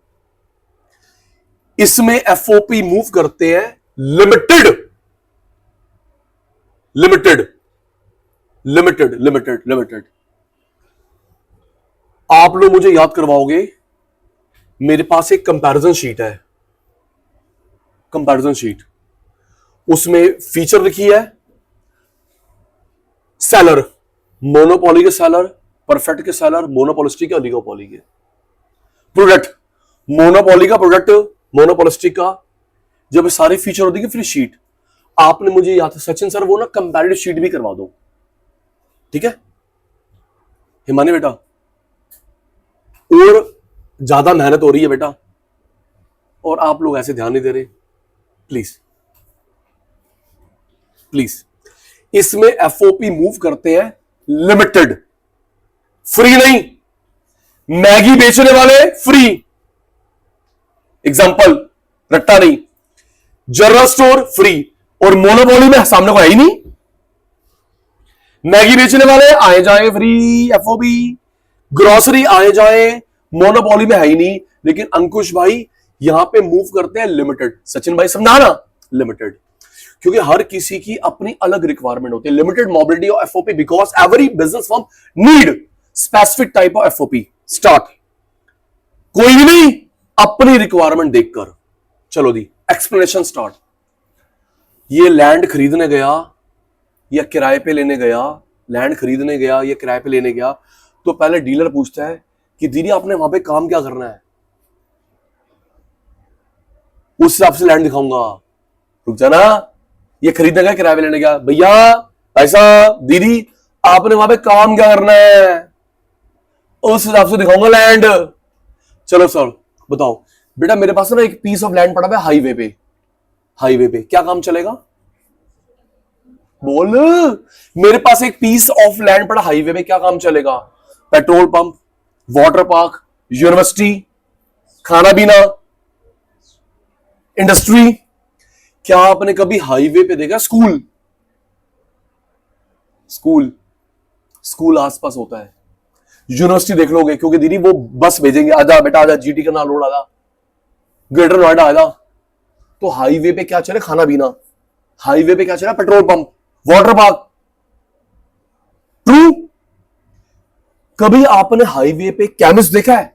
इसमें एफओपी मूव करते हैं limited, limited, limited, limited, limited. आप लोग मुझे याद करवाओगे, मेरे पास एक कंपैरिजन शीट है, कंपैरिजन शीट, उसमें फीचर लिखी है। सेलर, मोनोपोली के सेलर, परफेक्ट के सेलर, मोनोपोलिस्टिक के, ओलिगोपोली के। प्रोडक्ट, मोनोपोली का प्रोडक्ट, मोनोपोलिस्टिक का। जब सारे फीचर होती है फिर शीट। आपने मुझे याद है सचिन सर, वो ना कंपैरेटिव शीट भी करवा दो, ठीक है हिमानी बेटा? और ज्यादा मेहनत हो रही है बेटा, और आप लोग ऐसे ध्यान नहीं दे रहे, प्लीज प्लीज। इसमें एफओपी मूव करते हैं लिमिटेड, फ्री नहीं। मैगी बेचने वाले फ्री, एग्जांपल, रट्टा नहीं। जनरल स्टोर फ्री, और मोनोपोली में सामने को है ही नहीं। मैगी बेचने वाले आए जाए फ्री, एफओपी। ग्रोसरी आए जाए, मोनोपोली में है ही नहीं। लेकिन अंकुश भाई यहां पे मूव करते हैं लिमिटेड। सचिन भाई समझा ना? लिमिटेड, क्योंकि हर किसी की अपनी अलग रिक्वायरमेंट होती है। Limited mobility of FOP, because every business firm need specific type of FOP. Start, कोई भी नहीं, अपनी रिक्वायरमेंट देखकर। चलो दी, एक्सप्लेनेशन स्टार्ट। ये लैंड खरीदने गया या किराए पे लेने गया, लैंड खरीदने गया या किराए पे लेने गया, तो पहले डीलर पूछता है कि दीदी आपने वहां पे काम क्या करना है, उस हिसाब से लैंड दिखाऊंगा। रुक जाना, ये खरीदने गया किराए पे लेने गया, भैया ऐसा, दीदी आपने वहां पे काम क्या करना है, उस हिसाब से दिखाऊंगा लैंड। चलो सर बताओ बेटा, मेरे पास ना एक पीस ऑफ लैंड पड़ा है हाईवे पे, हाईवे पे क्या काम चलेगा? बोल, मेरे पास एक पीस ऑफ लैंड पड़ा हाईवे पे, क्या काम चलेगा? Petrol pump, water park, university, खाना पीना, इंडस्ट्री। क्या आपने कभी हाईवे पे देखा स्कूल? स्कूल, स्कूल आसपास होता है। यूनिवर्सिटी देख लोगे, क्योंकि दीदी वो बस भेजेंगे, आजा बेटा आजा, जीटी का ना लोड आजा, ग्रेटर नोएडा आजा। तो हाईवे पे क्या चले? खाना पीना। हाईवे पे क्या चला? Petrol pump, water park. True. कभी आपने हाईवे पे केमिस्ट देखा है?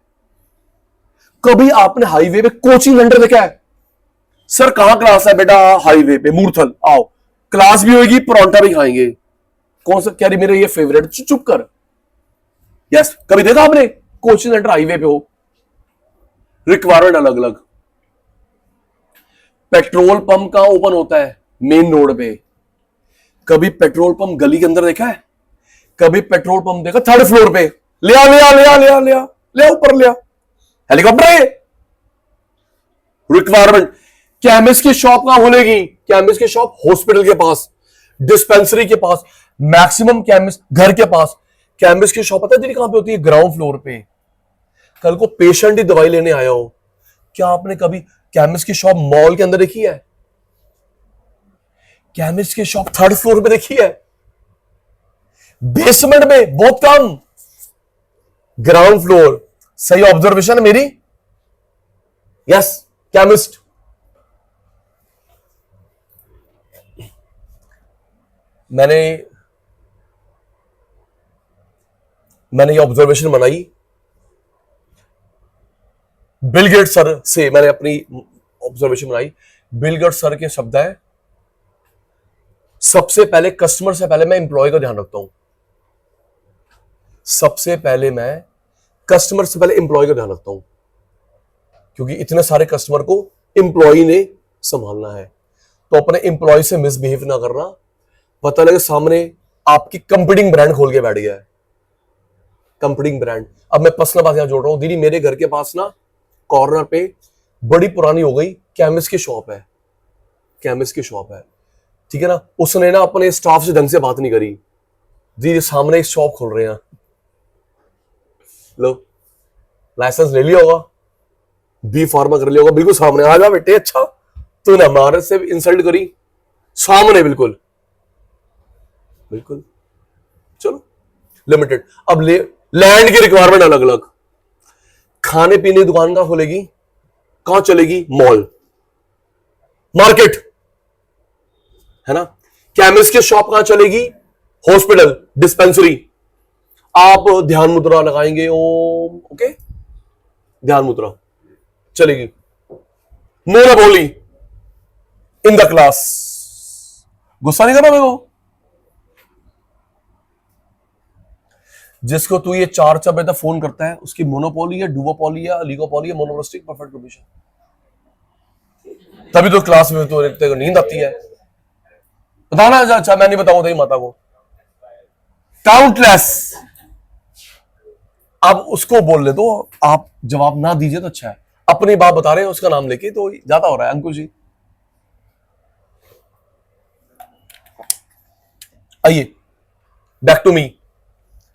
कभी आपने हाईवे पे कोचिंग सेंटर देखा है? सर कहां क्लास है बेटा? हाईवे पे मूर्थल आओ, क्लास भी होगी, परोंठा भी खाएंगे। कौन सा? क्या मेरे ये फेवरेट, चुप कर। यस, कभी देखा आपने कोचिंग सेंटर हाईवे पे हो? रिक्वायरमेंट अलग अलग। पेट्रोल पंप कहां ओपन होता है? मेन रोड पे। कभी पेट्रोल पंप गली के अंदर देखा है? कभी पेट्रोल पंप देखा थर्ड फ्लोर पे? ले आ ले आ ले आ ले आ ले आ ले आ, ऊपर ले आ, हेलीकॉप्टर है। रिक्वायरमेंट। केमिस्ट की शॉप कहां खुलेगी? केमिस्ट की शॉप हॉस्पिटल के पास, डिस्पेंसरी के पास, मैक्सिमम केमिस्ट घर के पास। केमिस्ट की शॉप पता है कहां पे होती है? ग्राउंड फ्लोर पे। कल को पेशेंट ही दवाई लेने आया हो, क्या आपने कभी केमिस्ट की शॉप मॉल के अंदर देखी है? केमिस्ट की शॉप थर्ड फ्लोर पे देखी है? बेसमेंट में बहुत कम, ग्राउंड फ्लोर। सही ऑब्जर्वेशन है मेरी? Yes, chemist. मैंने ये ऑब्जर्वेशन बनाई बिल गेट्स सर से, मैंने अपनी ऑब्जर्वेशन बनाई। बिल गेट्स सर के शब्द है, सबसे पहले कस्टमर से पहले मैं इंप्लॉय का ध्यान रखता हूं। सबसे पहले मैं कस्टमर से पहले इंप्लॉय का ध्यान रखता हूं, क्योंकि इतने सारे कस्टमर को इंप्लॉय ने संभालना है। तो अपने इंप्लॉय से मिसबिहेव ना करना। पता लगे सामने आपकी कंपीटिंग ब्रांड खोल के बैठ गया है, कंपीटिंग ब्रांड। अब मैं पर्सनल बात यहां जोड़ रहा हूं, दीदी मेरे घर के पास ना कॉर्नर पे बड़ी पुरानी हो गई केमिस्ट की शॉप है, केमिस्ट की शॉप है, ठीक है ना। उसने ना अपने स्टाफ से ढंग से बात नहीं करी, दीदी सामने एक शॉप खोल रहे हैं, लो लाइसेंस ले लिया होगा, बी फार्मा कर लिया होगा, बिल्कुल सामने। आ जा बेटे, अच्छा तूने हमारे से इंसल्ट करी सामने, बिल्कुल बिल्कुल। चलो लिमिटेड। अब लैंड की रिक्वायरमेंट अलग अलग। खाने पीने की दुकान कहां खोलेगी? कहां चलेगी? मॉल, मार्केट, है ना। केमिस्ट की शॉप कहां चलेगी? Hospital, dispensary. आप ध्यान मुद्रा लगाएंगे, ओम, ओके, ध्यान मुद्रा चलेगी। मोना बोली इन द क्लास। गुस्सा नहीं करना मेरे को। जिसको तू ये 4 बजे तक फोन करता है, उसकी मोनोपोली है, डुओपोली है, लिगोपोली है, मोनोपोलिस्टिक परफेक्ट कंडीशन। तभी तो क्लास में तो तेरे को नींद आती है। बताना। अच्छा मैं नहीं बताऊंगा तेरी माता को। काउंटलेस। आप उसको बोल ले तो आप जवाब ना दीजिए तो अच्छा है। अपनी बात बता रहे हैं, उसका नाम लेके तो ज्यादा हो रहा है। अंकुश जी आइए, बैक टू मी।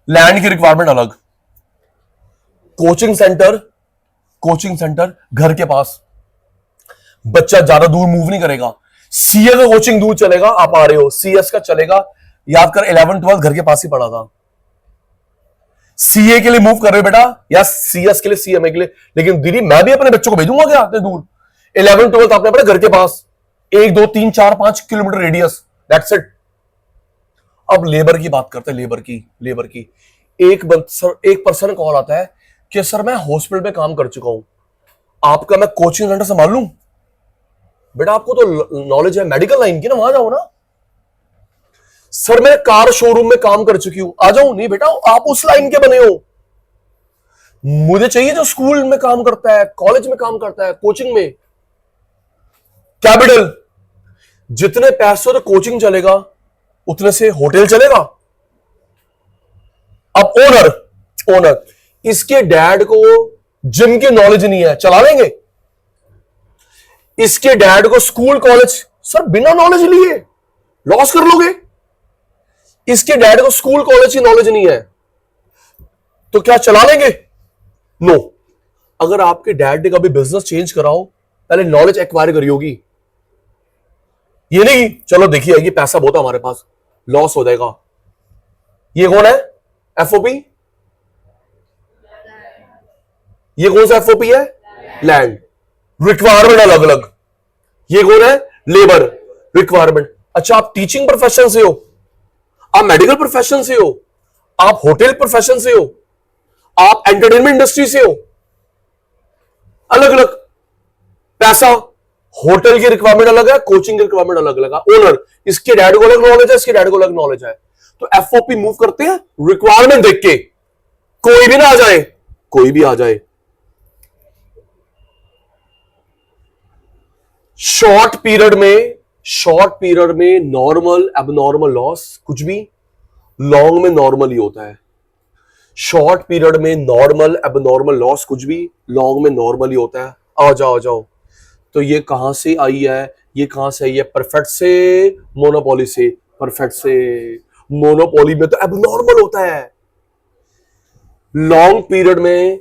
लैंड की रिक्वायरमेंट अलग। कोचिंग सेंटर, कोचिंग सेंटर घर के पास, बच्चा ज्यादा दूर मूव नहीं करेगा। सीए का कोचिंग दूर चलेगा, आप आ रहे हो, सीएस का चलेगा, याद कर 11-12 घर के पास ही पड़ा था। सीए के लिए मूव कर रहे हो बेटा, या सीएस के लिए, सीएमए के लिए। लेकिन दीदी मैं भी अपने बच्चों को भेजूंगा क्या इतने दूर? 11-12 आपने अपने घर के पास, 1, 2, 3, 4, 5 किलोमीटर रेडियस, दैट्स इट। अब लेबर की बात करते हैं, लेबर की। एक पर्सन कॉल आता है कि सर मैं हॉस्पिटल में काम कर चुका हूं, आपका मैं कोचिंग सेंटर संभाल लूं। बेटा आपको तो नॉलेज है मेडिकल लाइन की ना, वहां जाओ ना। सर मैं कार शोरूम में काम कर चुकी हूं, आ जाऊं। नहीं बेटा आप उस लाइन के बने हो, मुझे चाहिए जो स्कूल में काम करता है, कॉलेज में काम करता है, कोचिंग में। कैपिटल, जितने पैसों से कोचिंग चलेगा उतने से होटल चलेगा। अब ओनर, इसके डैड को जिम की नॉलेज नहीं है, चला लेंगे? इसके डैड को स्कूल कॉलेज, सर बिना नॉलेज लिए लॉस कर लोगे। इसके डैड को स्कूल कॉलेज की नॉलेज नहीं है, तो क्या चला लेंगे? नो। अगर आपके डैड ने कभी बिजनेस चेंज करा हो, पहले नॉलेज एक्वायर करी होगी। ये नहीं चलो देखिए ये पैसा बहुत है हमारे पास, लॉस हो जाएगा। ये कौन है? एफओपी। ये कौन सा एफओपी है? लैंड। रिक्वायरमेंट अलग अलग। ये कौन है? लेबर। रिक्वायरमेंट। अच्छा, आप टीचिंग प्रोफेशन से हो, आप मेडिकल प्रोफेशन से हो, आप होटल प्रोफेशन से हो, आप एंटरटेनमेंट इंडस्ट्री से हो, अलग अलग पैसा। होटल की रिक्वायरमेंट अलग है, कोचिंग की रिक्वायरमेंट अलग अलग है। ओनर, इसके डैड को अलग नॉलेज है, इसके डैड को अलग नॉलेज है। तो एफओपी मूव करते हैं रिक्वायरमेंट देख के। कोई भी ना आ जाए, कोई भी आ जाए। शॉर्ट पीरियड में नॉर्मल एबनॉर्मल लॉस कुछ भी, लॉन्ग में नॉर्मल ही होता है। शॉर्ट पीरियड में नॉर्मल एबनॉर्मल लॉस कुछ भी, लॉन्ग में नॉर्मल ही होता है। आ जाओ। तो ये कहां से आई है? ये कहां से आई है? परफेक्ट से, मोनोपोली से। परफेक्ट से। मोनोपोली में तो एबनॉर्मल होता है। लॉन्ग पीरियड में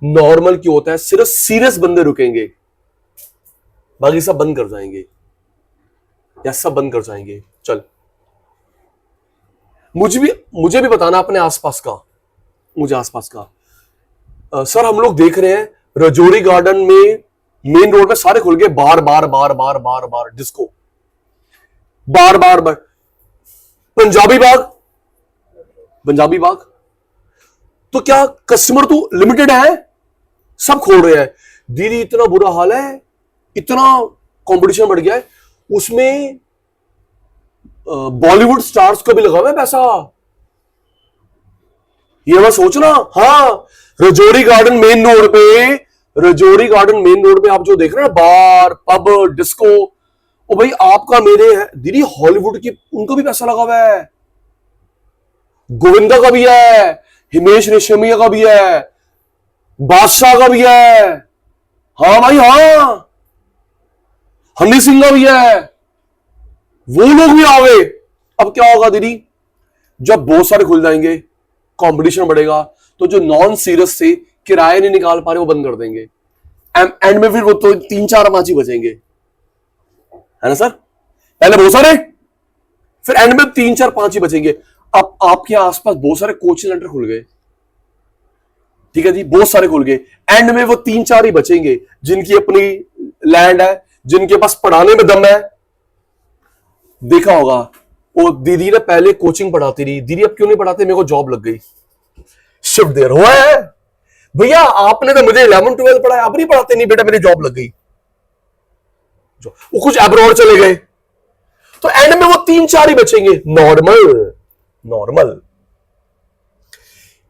नॉर्मल क्यों होता है? सिर्फ सीरियस बंदे रुकेंगे, बाकी सब बंद कर जाएंगे, या सब बंद कर जाएंगे। चल, मुझे भी बताना अपने आसपास का, मुझे आसपास का। सर हम लोग देख रहे हैं रजौरी गार्डन में मेन रोड पे सारे खुल गए, बार बार बार बार बार बार डिस्को, बार बार बार। पंजाबी बाग तो क्या कस्टमर तो लिमिटेड है? सब खोल रहे हैं। दीदी इतना बुरा हाल है, इतना कंपटीशन बढ़ गया है, उसमें बॉलीवुड स्टार्स को भी लगा हुआ है पैसा। ये मैं सोचना। हाँ, रजौरी गार्डन मेन रोड पे आप जो देख रहे हैं बार पब डिस्को, ओ भाई आपका मेरे है दीदी, हॉलीवुड की उनको भी पैसा लगा हुआ है। गोविंदा का भी है, हिमेश रेशमिया का भी है, बादशाह का भी है। हाँ भाई हाँ, हनी सिंह का भी है, वो लोग भी आ गए। अब क्या होगा दीदी? जब बहुत सारे खुल जाएंगे, कंपटीशन बढ़ेगा, तो जो नॉन सीरियस से किराए नहीं निकाल पा रहे वो बंद कर देंगे। एंड में फिर वो तो 3-4 माची बचेंगे, है ना सर? पहले बहुत सारे, फिर एंड में 3-4-5 ही बचेंगे। अब आपके आसपास बहुत सारे कोचिंग सेंटर खुल गए, ठीक है जी, बहुत सारे खुल गए। एंड में वो 3-4 ही बचेंगे जिनकी अपनी लैंड है, जिनके पास पढ़ाने में दम है। देखा होगा वो दीदी ने पहले कोचिंग पढ़ाती रही, दीदी अब क्यों नहीं पढ़ाते, मेरे को जॉब लग गई, शिफ्ट देर हुआ है। भैया आपने तो मुझे 11-12 पढ़ाया, अब नहीं पढ़ाते? नहीं बेटा मेरी जॉब लग गई, वो कुछ अब्रॉड चले गए। तो एंड में वो 3-4 ही बचेंगे। नॉर्मल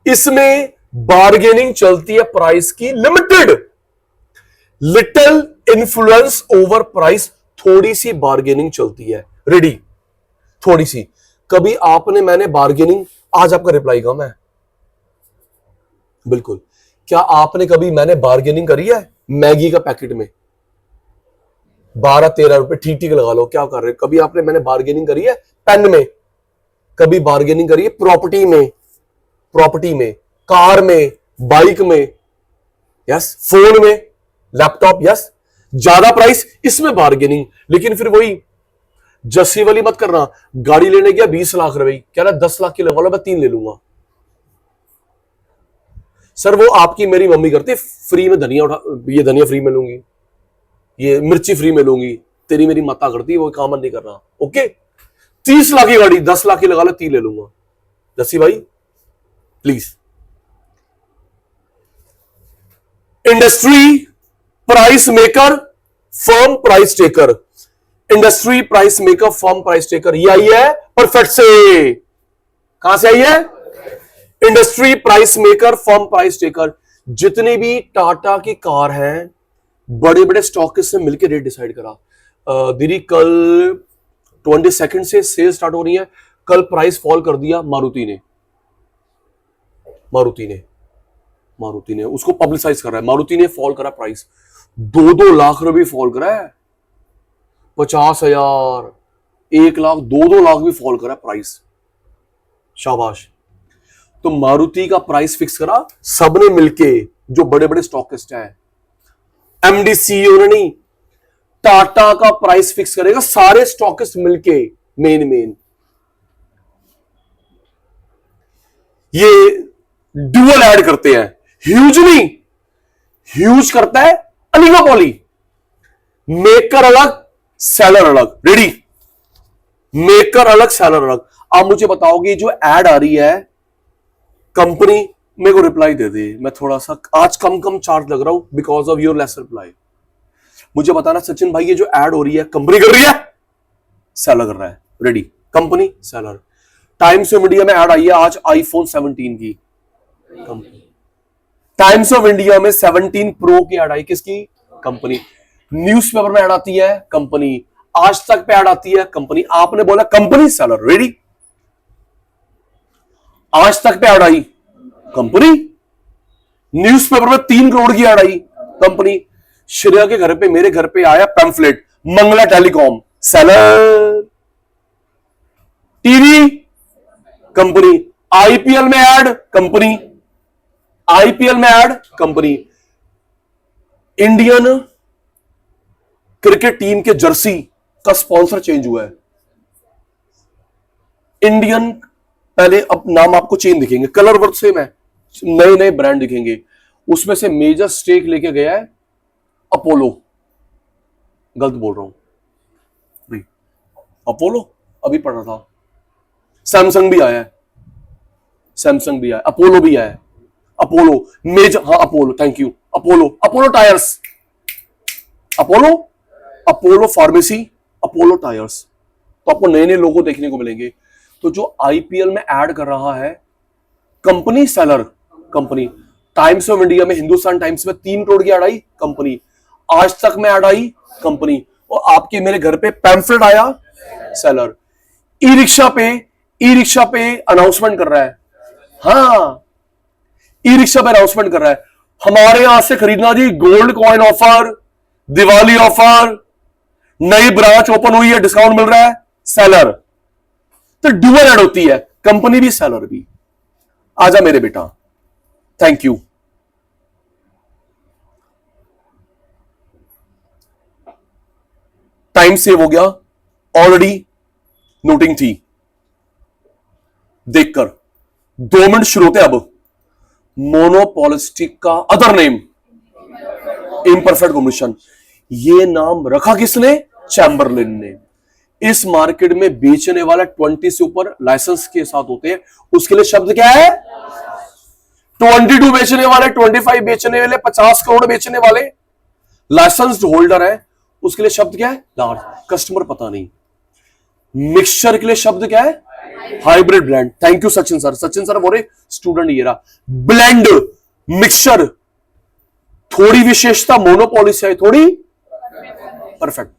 इसमें बार्गेनिंग चलती है प्राइस की, limited, little influence over price, थोड़ी सी बार्गेनिंग चलती है। रेडी? थोड़ी सी। कभी आपने मैंने बार्गेनिंग, आज आपका रिप्लाई कम है, बिल्कुल। क्या आपने कभी मैंने बार्गेनिंग करी है? मैगी का पैकेट में 12-13 रुपए ठीक ठीक लगा लो, क्या कर रहे? कभी आपने मैंने बार्गेनिंग करी है? पेन में कभी बार्गेनिंग करी है? प्रॉपर्टी में, कार में, बाइक में, यस, फोन में, लैपटॉप, यस, ज्यादा प्राइस, इसमें बार्गेनिंग। लेकिन फिर वही जस्सी वाली मत करना। गाड़ी लेने गया 20 लाख रुपए, कह रहा 10 लाख की लगा लो, मैं 3 ले लूंगा। सर वो आपकी मेरी मम्मी करती, फ्री में धनिया उठा, ये धनिया फ्री में लूंगी, ये मिर्ची फ्री में लूंगी, तेरी मेरी माता करती है, वो काम नहीं करना। ओके, 30 लाख की गाड़ी 10 लाख की लगा लो, 3 ले लूंगा। जस्सी भाई please. Industry price maker, firm price taker. Industry price maker, firm price taker, ये आई है परफेक्ट से। कहां से आई है? Industry price maker, firm price taker. जितने भी टाटा की कार हैं, बड़े बड़े स्टॉकिस्ट से मिलकर रेट डिसाइड करा। दीदी कल 22 से सेल स्टार्ट हो रही है, कल प्राइस फॉल कर दिया मारुति ने उसको पब्लिसाइज कर रहा है। मारुति ने फॉल करा प्राइस, 2-2 लाख रुपए फॉल करा है, 50,000, 1 लाख, 2-2 लाख भी फॉल करा प्राइस। शाबाश। तो मारुति का प्राइस फिक्स करा सबने मिलके, जो बड़े बड़े स्टॉकिस्ट हैं, एमडी सीईओ ने नहीं, टाटा का प्राइस फिक्स करेगा सारे स्टॉकिस्ट मिलके, मेन। ये ड्यूअल ऐड करते हैं ह्यूजली, ह्यूज करता है अलिगोपॉली। मेकर अलग, सेलर अलग। रेडी? मेकर अलग, सेलर अलग। आप मुझे बताओगे जो एड आ रही है कंपनी, मेरे को रिप्लाई दे दे। मैं थोड़ा सा आज कम कम चार्ज लग रहा हूं because of your less reply. मुझे बताना सचिन भाई ये जो एड हो रही है कंपनी कर रही है, सेलर कर रहा है। Ready? Company, seller. Times of India में एड आई है आज आईफोन 17 की, कंपनी। टाइम्स ऑफ इंडिया में 17 प्रो की एड आई, किसकी? कंपनी। न्यूज़पेपर में एड आती है, कंपनी। आज तक पे एड आती है, कंपनी। आपने बोला कंपनी, सेलर। रेडी? आज तक पे एड आई, कंपनी। न्यूज़पेपर में 3 करोड़ की एड आई, कंपनी। श्रेया के घर पे, मेरे घर पे आया pamphlet, Mangala telecom, seller. TV, company. IPL में ऐड, कंपनी। आईपीएल में ad, company. Indian cricket team के जर्सी का स्पॉन्सर चेंज हुआ है। इंडियन, पहले अब नाम आपको चेंज दिखेंगे, कलर वर्क सेम है, नए नए ब्रांड दिखेंगे। उसमें से मेजर स्टेक लेके गया है अपोलो। गलत बोल रहा हूं, अपोलो अभी पढ़ रहा था। सैमसंग भी आया है, सैमसंग भी आया, अपोलो भी आया है। अपोलो मेजर, हाँ Apollo, thank you. Apollo, Apollo tyres, Apollo, Apollo pharmacy, Apollo tyres. तो आपको नए नए लोगो देखने को मिलेंगे। तो जो आईपीएल में ऐड कर रहा है, company, seller, company. Times of India में, हिंदुस्तान टाइम्स में 3 करोड़ की ऐड आई, कंपनी। आज तक में ऐड आई, कंपनी। और आपके मेरे घर पे पैम्फलेट आया, सेलर। ई रिक्शा पे अनाउंसमेंट कर रहा है, हाँ ई रिक्शा पे अनाउंसमेंट कर रहा है, हमारे यहां से खरीदना जी, gold coin offer, Diwali offer, नई ब्रांच ओपन हुई है, डिस्काउंट मिल रहा है, सेलर। तो डुअल ऐड होती है, कंपनी भी सेलर भी। आजा मेरे बेटा, थैंक यू। टाइम सेव हो गया, ऑलरेडी नोटिंग थी, देखकर 2 मिनट शुरू होते। अब मोनोपोलिस्टिक का अदर नेम, इम्परफेक्ट कॉम्बिनेशन। ये नाम रखा किसने? चैम्बरलिन ने। इस मार्केट में बेचने वाला 20 से ऊपर लाइसेंस के साथ होते हैं, उसके लिए शब्द क्या है? 22 बेचने वाले, 25 बेचने वाले, 50 करोड़ बेचने वाले लाइसेंस होल्डर है, उसके लिए शब्द क्या है? लार्ज। कस्टमर पता नहीं। मिक्सचर के लिए शब्द क्या है? Hybrid blend. Thank you Sachin sir. Sachin sir बोले स्टूडेंट ये रहा, ब्लेंड, मिक्सचर। थोड़ी विशेषता मोनोपोली से है, थोड़ी परफेक्ट।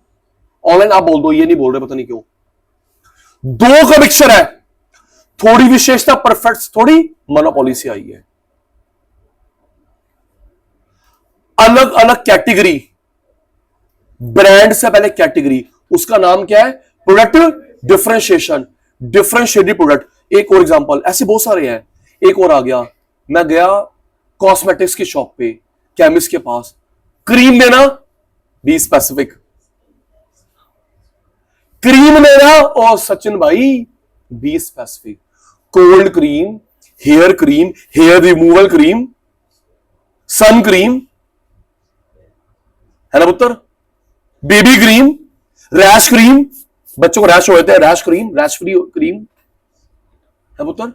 ऑनलाइन आप बोल दो, ये नहीं बोल रहे, पता नहीं क्यों। 2 का मिक्सचर है, थोड़ी विशेषता परफेक्ट, थोड़ी मोनोपोली से आई है। अलग अलग कैटेगरी, ब्रांड से पहले कैटेगरी, उसका नाम क्या है? Product differentiation, differentiated product. एक और एग्जांपल, ऐसे बहुत सारे हैं। एक और आ गया, मैं गया कॉस्मेटिक्स की शॉप पे, केमिस्ट के पास, क्रीम देना, बी स्पेसिफिक। क्रीम लेना, और सचिन भाई be specific. Cold cream, hair removal cream, sun cream, है ना पुत्र, बेबी क्रीम, रैश क्रीम, बच्चों को रैश होते हैं, rash cream, rash free cream है पुत्र।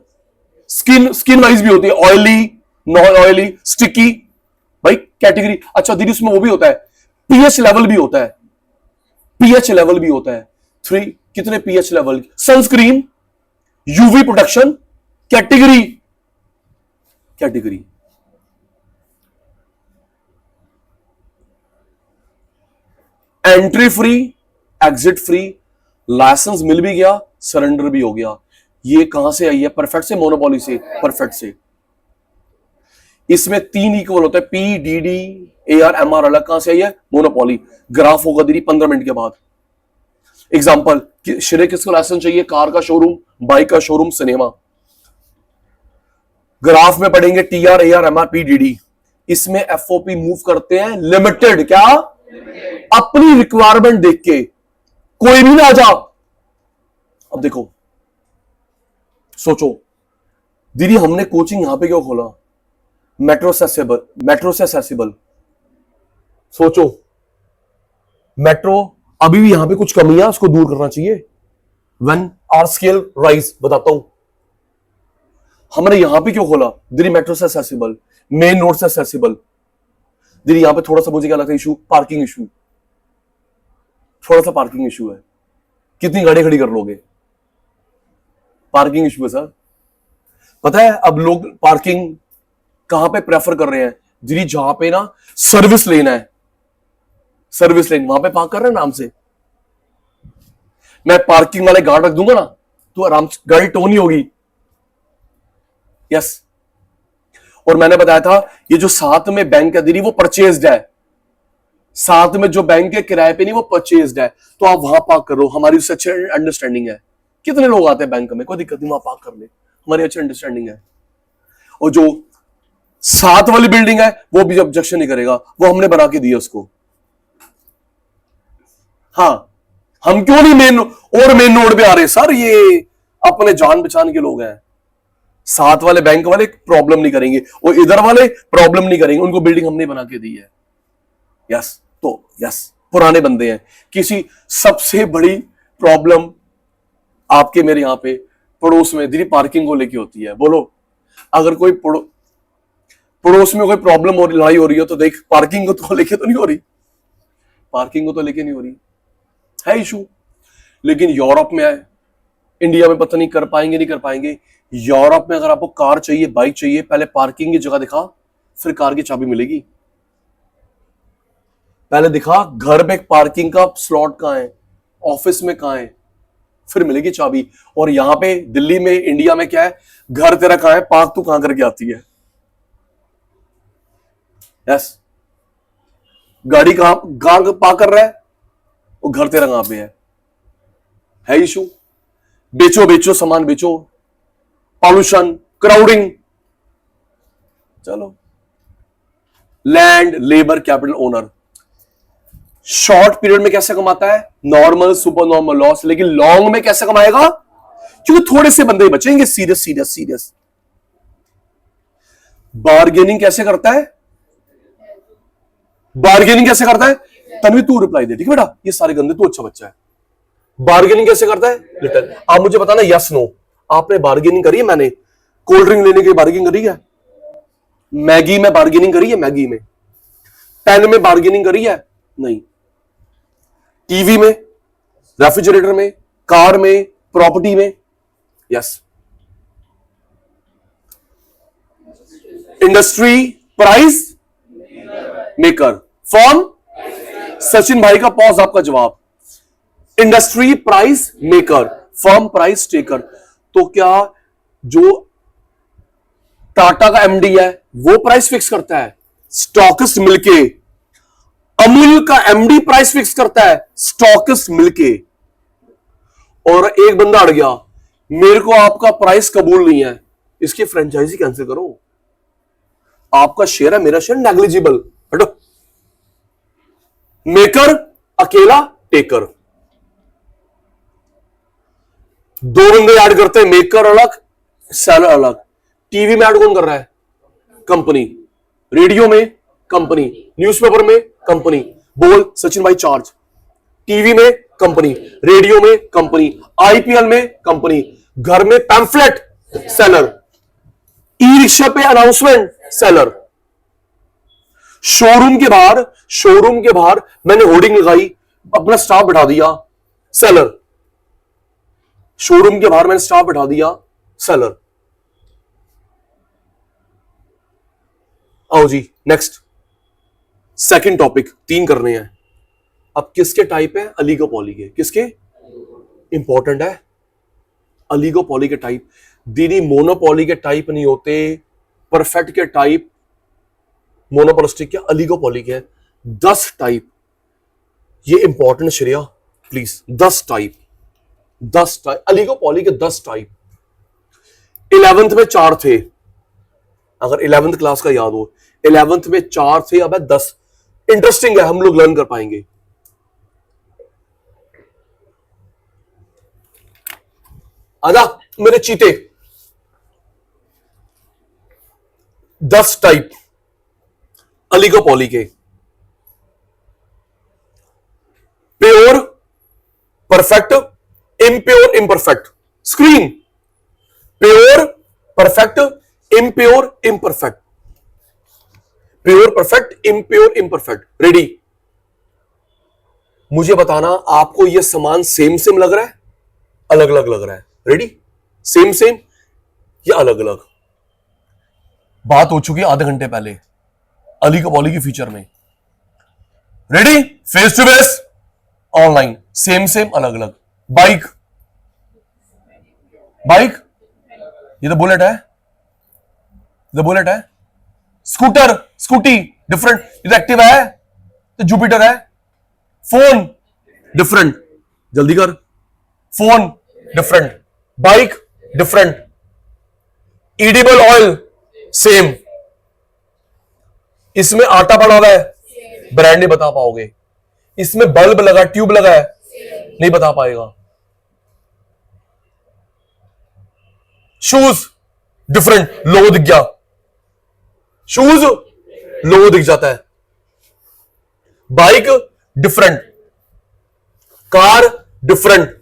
स्किन वाइज भी होती है, ऑयली, नॉन ऑयली, स्टिकी। भाई कैटेगरी। अच्छा दीदी, उसमें वो भी होता है, पीएच लेवल भी होता है, पीएच लेवल भी होता है। 3 कितने pH level? Sunscreen, UV protection, category, category. Entry free, exit free, licence मिल भी गया, सरेंडर भी हो गया। ये कहां से आई है? परफेक्ट से, मोनोपोली से? परफेक्ट से। इसमें 3 इक्वल होता है, P, D D, A R, M R. अलग कहां से आई है? मोनोपोली। ग्राफ होगा दीदी 15 मिनट के बाद। एग्जाम्पल, श्रेय किसको लाइसेंस चाहिए? कार का शोरूम, बाइक का शोरूम, सिनेमा। ग्राफ में पढ़ेंगे T R, A R, M R, P, D D. इसमें एफओपी मूव करते हैं लिमिटेड, क्या? अपनी रिक्वायरमेंट देख के, कोई भी ना आ जा। अब देखो, सोचो दीदी, हमने कोचिंग यहां पे क्यों खोला? मेट्रो से एक्सेसिबल, सोचो, मेट्रो अभी भी यहां पे कुछ कमी है, उसको दूर करना चाहिए। व्हेन आवर स्केल राइज, बताता हूं हमने यहां पे क्यों खोला, दिल्ली मेट्रो से एक्सेसिबल, मेन रोड से एक्सेसिबल। दिल्ली यहां पे थोड़ा सा मुझे क्या लगता है इशू, पार्किंग इशू, थोड़ा सा पार्किंग इशू है। कितनी गाड़ी खड़ी कर लोगे, पार्किंग इशू है सर। पता है अब लोग पार्किंग कहां पे प्रेफर कर रहे हैं, दिल्ली जहां पे ना सर्विस लेन है, सर्विस लेन वहां पे पार्क कर रहे हैं आराम से। मैं पार्किंग वाले गार्ड रख दूंगा ना तो आराम से गाड़ी टो नहीं होगी। यस, और मैंने बताया था ये जो साथ में बैंक है दीदी वो परचेज्ड है, साथ में जो बैंक के किराए पे नहीं वो परचेज्ड है, तो आप वहां पार्क करो। हमारी उससे अच्छी अंडरस्टैंडिंग है, कितने लोग आते हैं बैंक में, कोई दिक्कत नहीं, वहां पार्क कर ले, हमारी अच्छी अंडरस्टैंडिंग है। और जो साथ वाली बिल्डिंग है वो भी ऑब्जेक्शन नहीं करेगा, वो हमने बना के दिया उसको। हाँ, हम क्यों नहीं मेन रोड पे आ रहे सर, ये अपने जान पहचान के लोग हैं। साथ वाले बैंक वाले प्रॉब्लम नहीं करेंगे और इधर वाले प्रॉब्लम नहीं करेंगे, उनको बिल्डिंग हमने बना के दी है। यस, तो यस पुराने बंदे हैं। किसी सबसे बड़ी प्रॉब्लम आपके मेरे यहां पे पड़ोस में दीदी पार्किंग को लेके होती है। बोलो अगर कोई पड़ोस में कोई प्रॉब्लम हो रही, लड़ाई हो रही है, तो देख पार्किंग को तो लेके तो नहीं हो रही, पार्किंग को तो लेके नहीं हो रही है इशू। लेकिन यूरोप में है, इंडिया में पता नहीं कर पाएंगे नहीं कर पाएंगे। यूरोप में अगर आपको कार चाहिए, बाइक चाहिए, पहले पार्किंग की जगह दिखा, फिर कार की चाबी मिलेगी। पहले दिखा घर में पार्किंग का स्लॉट कहां है, ऑफिस में कहां है, फिर मिलेगी चाबी। और यहां पे दिल्ली में, इंडिया में क्या है, घर तेरा कहां है, पार्क तू कहां करके आती है। यस, गाड़ी कहां पार्क कर रहा है, वो घर तेरा कहां पे है इशू। बेचो बेचो सामान बेचो, पॉल्यूशन, क्राउडिंग। चलो, land, labour, capital owner short period में कैसे कमाता है, नॉर्मल, सुपर नॉर्मल, लॉस। लेकिन लॉन्ग में कैसे कमाएगा, क्योंकि थोड़े से बंदे बचेंगे। Serious serious serious. बार्गेनिंग कैसे करता है, बार्गेनिंग कैसे करता है, तन्वी तू रिप्लाई दे, ठीक है बेटा, ये सारे गंदे, तू अच्छा बच्चा है। बार्गेनिंग कैसे करता है, लिटिल। आप मुझे बताना यस नो, आपने बार्गेनिंग करी है? मैंने कोल्ड ड्रिंक लेने की बार्गेनिंग करी है, मैगी में बार्गेनिंग करी है, मैगी में, पेन में बार्गेनिंग करी है, नहीं। टीवी में, रेफ्रिजरेटर में, कार में, प्रॉपर्टी में, yes. Industry price maker, form, Sachin भाई का पॉज, आपका जवाब। Industry price maker, firm price taker. तो क्या जो टाटा का एमडी है वो प्राइस फिक्स करता है? स्टॉकिस्ट मिलके। अमूल का एमडी प्राइस फिक्स करता है, स्टॉकिस्ट मिलके। और एक बंदा अड़ गया, मेरे को आपका प्राइस कबूल नहीं है, इसकी फ्रेंचाइजी कैंसिल करो। आपका शेयर है, मेरा शेयर नेग्लिजिबल, हटो। मेकर अकेला, टेकर दो बंदे ऐड करते हैं, मेकर अलग, सेलर अलग। टीवी में ऐड कौन कर रहा है? कंपनी। रेडियो में कंपनी, न्यूज़पेपर में कंपनी। बोल सचिन भाई चार्ज। टीवी में कंपनी, रेडियो में कंपनी, आईपीएल में कंपनी, घर में पैम्फलेट, सेलर, ई रिक्शा पे अनाउंसमेंट, सेलर। शोरूम के बाहर मैंने होर्डिंग लगाई, अपना स्टाफ बैठा दिया, सेलर। शोरूम के बाहर मैंने स्टाफ बैठा दिया, सेलर। आओ जी नेक्स्ट, सेकंड टॉपिक, 3 करने हैं। अब किसके टाइप है? अलीगोपॉली के। किसके? इंपॉर्टेंट है, अलीगोपॉली के टाइप। दीदी मोनोपॉली के टाइप नहीं होते, परफेक्ट के टाइप, मोनोपोलिस्टिक के, अलीगोपॉली के 10 टाइप। ये important Shreya please, 10 type, 10 type oligopoly के, 10 टाइप। 11th में 4 थे, अगर 11th क्लास का याद हो, 11th में 4 थे, अब है 10। इंटरेस्टिंग है, हम लोग लर्न कर पाएंगे। आजा मेरे चीते। 10 टाइप अलीगोपॉली के। Perfect, impure, imperfect. Screen, pure, perfect, impure, imperfect. Pure, perfect, impure, imperfect. Ready? मुझे बताना आपको यह समान सेम सेम लग रहा है, अलग अलग लग रहा है? रेडी? सेम सेम या अलग अलग? बात हो चुकी है आधे घंटे पहले अली कबौली की फीचर में। Ready? Face to face, online, same same, अलग अलग। बाइक, बाइक, ये तो बुलेट है, ये तो बुलेट है। Scooter, scooty, different. ये तो एक्टिवा है, तो जुपिटर है। फोन, डिफरेंट, जल्दी कर। Phone, different. Bike, different. Edible oil, same. इसमें आटा पड़ा हुआ है, ब्रांड नहीं बता पाओगे। इसमें बल्ब लगा, ट्यूब लगा है, नहीं बता पाएगा। शूज, डिफरेंट, लोगो दिख गया। शूज लोगो दिख जाता है। Bike, different. Car, different.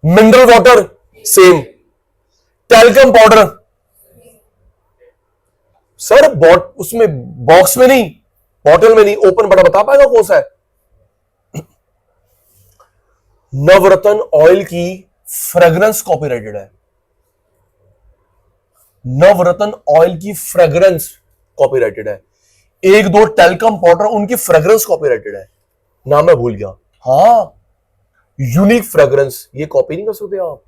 Mineral water, same. Talcum powder, sir उसमें बॉक्स में नहीं, बॉटल में नहीं, ओपन बड़ा बता पाएगा कौन सा है? नवरत्न ऑयल की फ्रेग्रेंस कॉपीराइटेड है। नवरत्न ऑयल की फ्रेग्रेंस कॉपीराइटेड है। एक दो टैल्कम पाउडर, उनकी फ्रेग्रेंस कॉपीराइटेड है। नाम मैं भूल गया। हाँ, यूनिक फ्रेग्रेंस, ये कॉपी नहीं कर सकते आप।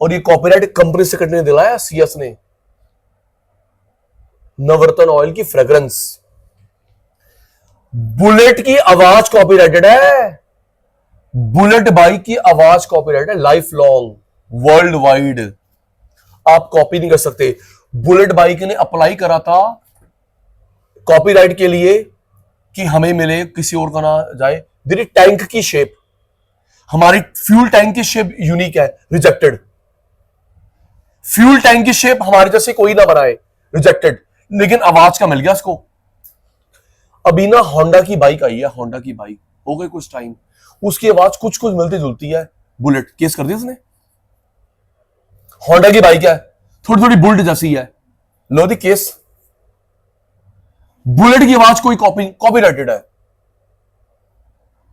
और ये कॉपीराइट कंपनी सेक्रेटरी ने दिलाया, सीएस ने। नवरत्न ऑयल की फ्रेग्रेंस। बुलेट की आवाज कॉपीराइटेड है। बुलेट बाइक की आवाज कॉपीराइटेड है, लाइफ लॉन्ग, वर्ल्ड वाइड। आप कॉपी नहीं कर सकते। बुलेट बाइक ने अप्लाई करा था कॉपीराइट के लिए कि हमें मिले, किसी और का ना जाए। तेरी टैंक की शेप, हमारी फ्यूल टैंक की शेप यूनिक है, रिजेक्टेड। फ्यूल टैंक की शेप हमारे जैसे कोई ना बनाए, रिजेक्टेड। लेकिन आवाज का मिल गया इसको। अभी ना होंडा की बाइक आई है, होंडा की बाइक हो गई कुछ टाइम, उसकी आवाज कुछ कुछ मिलती जुलती है। बुलेट केस कर दिया उसने। होंडा की बाइक है, थोड़ी थोड़ी बुलेट जैसी है, लो दी केस। बुलेट की आवाज कोई कॉपीराइटेड है,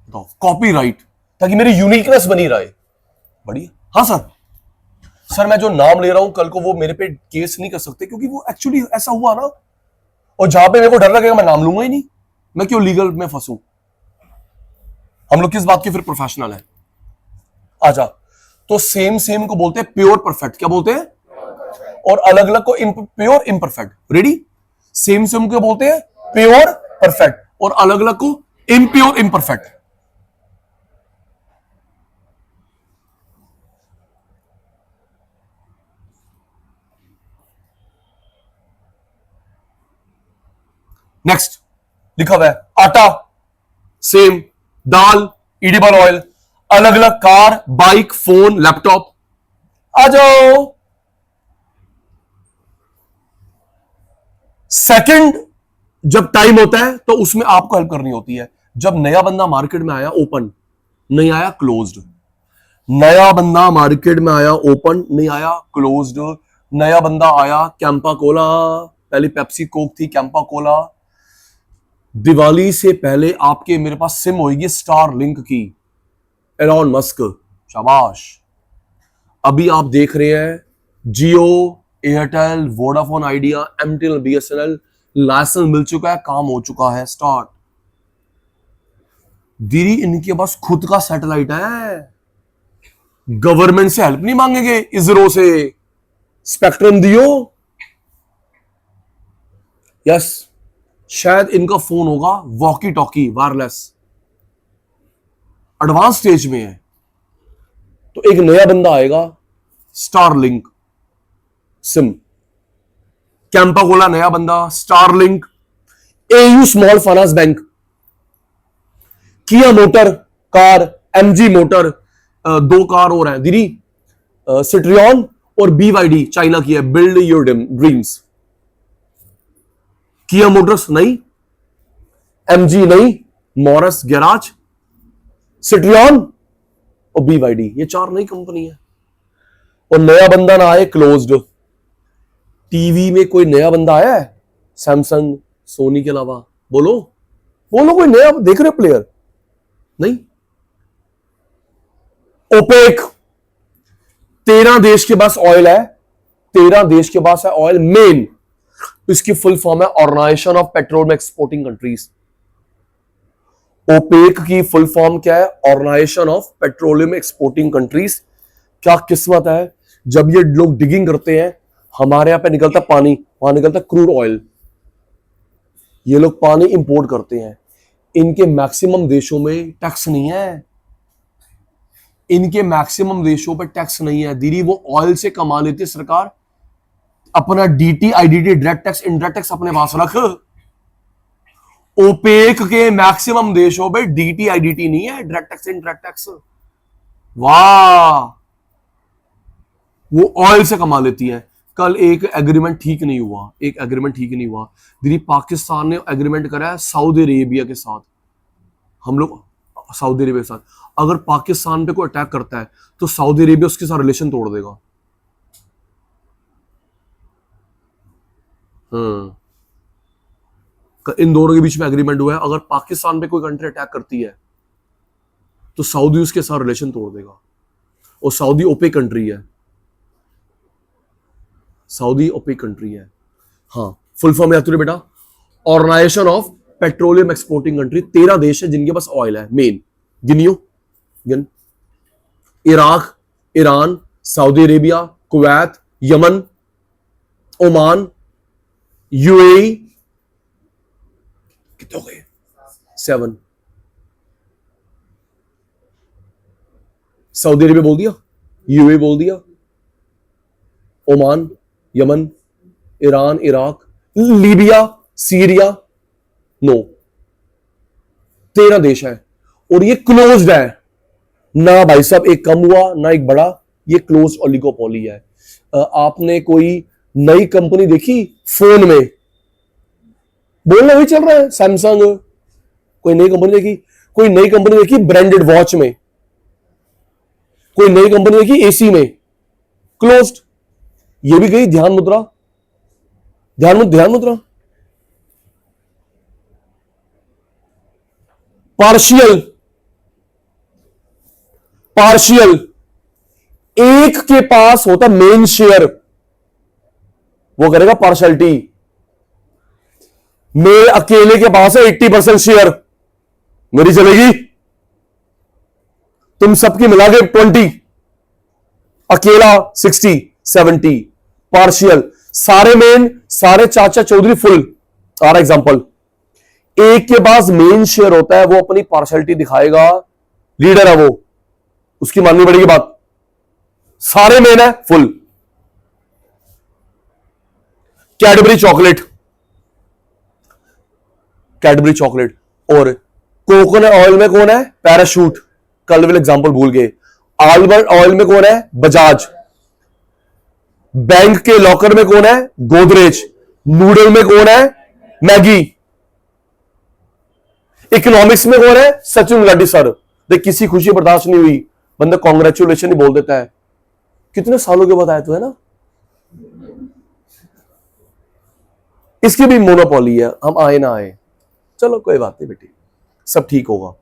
तो कॉपीराइट, ताकि मेरी यूनिकनेस बनी रहे। बढ़िया। हाँ सर मैं जो नाम ले रहा हूं कल को वो मेरे पे केस नहीं कर सकते, क्योंकि वो एक्चुअली ऐसा हुआ ना। और जहां पे मेरे को डर लगेगा मैं नाम लूंगा ही नहीं। मैं क्यों लीगल में फंसूं? हम लोग किस बात के फिर प्रोफेशनल है? आजा। तो सेम सेम को बोलते हैं प्योर परफेक्ट। क्या बोलते हैं? और अलग अलग को pure imperfect. Ready? Same same को बोलते हैं प्योर परफेक्ट, और अलग अलग को इम्प्योर इम्परफेक्ट। नेक्स्ट लिखा हुआ है आटा, सेम। दाल, ईडिबल ऑयल। अलग अलग कार, बाइक, फोन, लैपटॉप। आ जाओ। सेकंड जब टाइम होता है तो उसमें आपको हेल्प करनी होती है। जब नया बंदा मार्केट में आया, ओपन नहीं आया, क्लोज्ड। नया बंदा मार्केट में आया, ओपन नहीं आया, क्लोज्ड। नया बंदा आया, कैंपा कोला, पहले पेप्सी कोक थी, कैंपा कोला। दिवाली से पहले आपके मेरे पास सिम होगी स्टार लिंक की, एलॉन मस्क, शाबाश। अभी आप देख रहे हैं Jio, Airtel, Vodafone Idea, MTL, BSNL, licence मिल चुका है, काम हो चुका है, स्टार्ट। दीदी इनके पास खुद का सैटेलाइट है, गवर्नमेंट से हेल्प नहीं मांगेंगे, इसरो से स्पेक्ट्रम दियो। यस, शायद इनका फोन होगा walkie talkie, wireless, advance stage में है। तो एक नया बंदा आएगा, स्टारलिंक सिम। कैंपा कोला नया बंदा, Starlink. AU small finance bank, किया मोटर कार, एमजी मोटर, दो कार और हैं दीदी, सिट्रियन और बीवाईडी, चाइना की है, बिल्ड योर ड्रीम्स। किया मोटर्स नहीं, एमजी नहीं, मॉरस गैराज, सिट्रियन और BYD, ये 4 नई कंपनी है। और नया बंदा ना आए क्लोज्ड। टीवी में कोई नया बंदा आया है सैमसंग सोनी के अलावा? बोलो बोलो, कोई नया देख रहे प्लेयर? नहीं। ओपेक, 13 देश के पास ऑयल है, 13 देश के पास है ऑयल मेन। इसकी फुल फॉर्म है organisation of petroleum exporting countries. OPEC की फुल फॉर्म क्या है? Organisation of petroleum exporting countries. क्या किस्मत है, जब ये लोग डिगिंग करते हैं, हमारे यहां पे निकलता पानी, वहां निकलता क्रूड ऑयल। ये लोग पानी इंपोर्ट करते हैं। इनके मैक्सिमम देशों में टैक्स नहीं है, इनके मैक्सिमम देशों पे टैक्स नहीं है दीदी। वो ऑयल से कमा लेती है सरकार। अपना DT IDT direct tax indirect tax अपने पास रख। ओपेक के मैक्सिमम देशों पे DT IDT नहीं है, डायरेक्ट टैक्स इनडायरेक्ट टैक्स। वाह, वो ऑयल से कमा लेती है। कल एक एग्रीमेंट ठीक नहीं हुआ, एक एग्रीमेंट ठीक नहीं हुआ दीदी। पाकिस्तान ने एग्रीमेंट करा है सऊदी अरेबिया के साथ। हम लोग सऊदी अरेबिया के साथ, अगर पाकिस्तान पे कोई अटैक करता है तो सऊदी अरेबिया उसके साथ रिलेशन तोड़ देगा। इन दोनों के बीच में एग्रीमेंट हुआ है, अगर पाकिस्तान पे कोई कंट्री अटैक करती है तो सऊदी उसके साथ रिलेशन तोड़ देगा। और सऊदी ओपेक कंट्री है, सऊदी ओपेक कंट्री है। हाँ, फुल फॉर्म याद करो बेटा, organisation of petroleum exporting country. 13 देश है जिनके पास ऑयल है मेन। गिनियो, गिन। Iraq, Iran, Saudi Arabia, Kuwait, Yemen, Oman, UAE। कितने हो गए? 7। सऊदी अरेबिया बोल दिया, UAE बोल दिया, Oman, Yemen, Iran, Iraq, Libya, Syria, no. 13 देश है और ये क्लोज्ड है ना भाई साहब, एक कम हुआ ना एक बड़ा, ये क्लोज्ड ओलिगोपोली है। आपने कोई नई कंपनी देखी फोन में? बोलना वही चल रहा है, सैमसंग। कोई नई कंपनी देखी? कोई नई कंपनी देखी ब्रांडेड वॉच में? कोई नई कंपनी देखी AC में? क्लोज्ड। ये भी गई ध्यान मुद्रा, ध्यान मुद्रा। पार्शियल, एक के पास होता मेन शेयर, वो करेगा पार्शलिटी। मेरे अकेले के पास है 80% शेयर, मेरी चलेगी? तुम सबकी मिला के 20, अकेला 60, 70। पार्शियल, सारे मेन, सारे चाचा चौधरी फुल। और एग्जांपल, एक के पास मेन शेयर होता है, वो अपनी पार्शियलिटी दिखाएगा, लीडर है वो, उसकी माननी पड़ेगी बात। सारे मेन है full. Cadbury chocolate, Cadbury chocolate. और कोकोनट ऑयल में कौन है? पैराशूट। कल वाले एग्जांपल भूल गए। आलमंड ऑयल में कौन है? बजाज। बैंक के लॉकर में कौन है? गोदरेज। नूडल में कौन है? मैगी। इकोनॉमिक्स में कौन है? सचिन गुलाटी सर। देख, किसी खुशी बर्दाश्त नहीं हुई, बंदा कांग्रेचुलेशन ही बोल देता है। कितने सालों के बाद आए तो है ना। इसकी भी मोनोपोली है, हम आए ना आए, चलो कोई बात नहीं बेटी, सब ठीक होगा।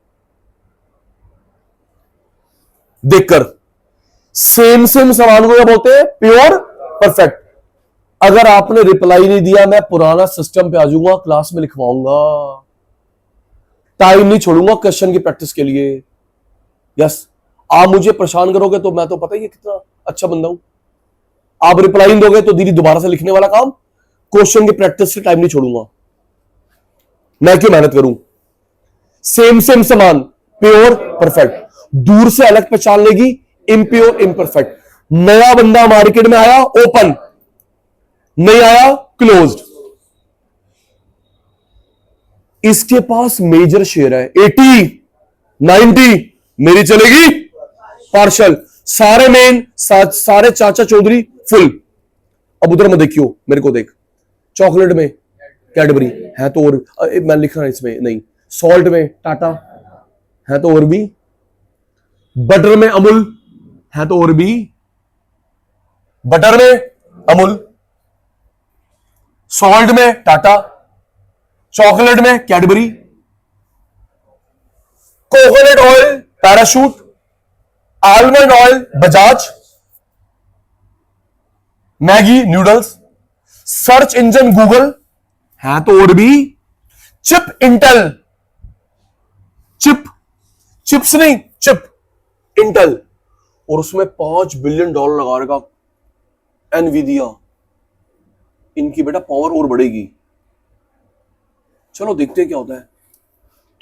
देखकर सेम सामान को क्या बोलते हैं? Pure perfect. अगर आपने रिप्लाई नहीं दिया, मैं पुराना सिस्टम पे आ जाऊंगा, क्लास में लिखवाऊंगा, टाइम नहीं छोड़ूंगा क्वेश्चन की प्रैक्टिस के लिए। यस, आप मुझे परेशान करोगे तो मैं तो पता ही है कितना अच्छा बंदा हूं। आप रिप्लाई नहीं दोगे तो दीदी दोबारा से लिखने वाला काम, क्वेश्चन की प्रैक्टिस से टाइम नहीं छोड़ूंगा, मैं क्यों मेहनत करूं। सेम सामान, प्योर परफेक्ट। दूर से अलग पहचान लेगी, इम्प्योर इम्परफेक्ट। नया बंदा मार्केट में आया, ओपन, नहीं आया, क्लोज्ड। इसके पास मेजर शेयर है 80, 90, मेरी चलेगी पार्शल। सारे मेन, सारे चाचा चौधरी फुल। अब उधर में देखियो, मेरे को देख, चॉकलेट में कैडबरी है तो और मैं लिख रहा इसमें नहीं, सॉल्ट में टाटा है तो और भी बटर में अमूल है तो और भी, बटर में अमूल, सॉल्ट में टाटा, चॉकलेट में Cadbury, coconut oil parachute, almond oil Bajaj, Maggi noodles, search engine Google है तो और भी, चिप इंटेल, चिप, चिप्स नहीं चिप इंटेल, और उसमें $5 बिलियन लगा रहेगा एनवीडिया, इनकी बेटा पावर और बढ़ेगी। चलो देखते हैं क्या होता है।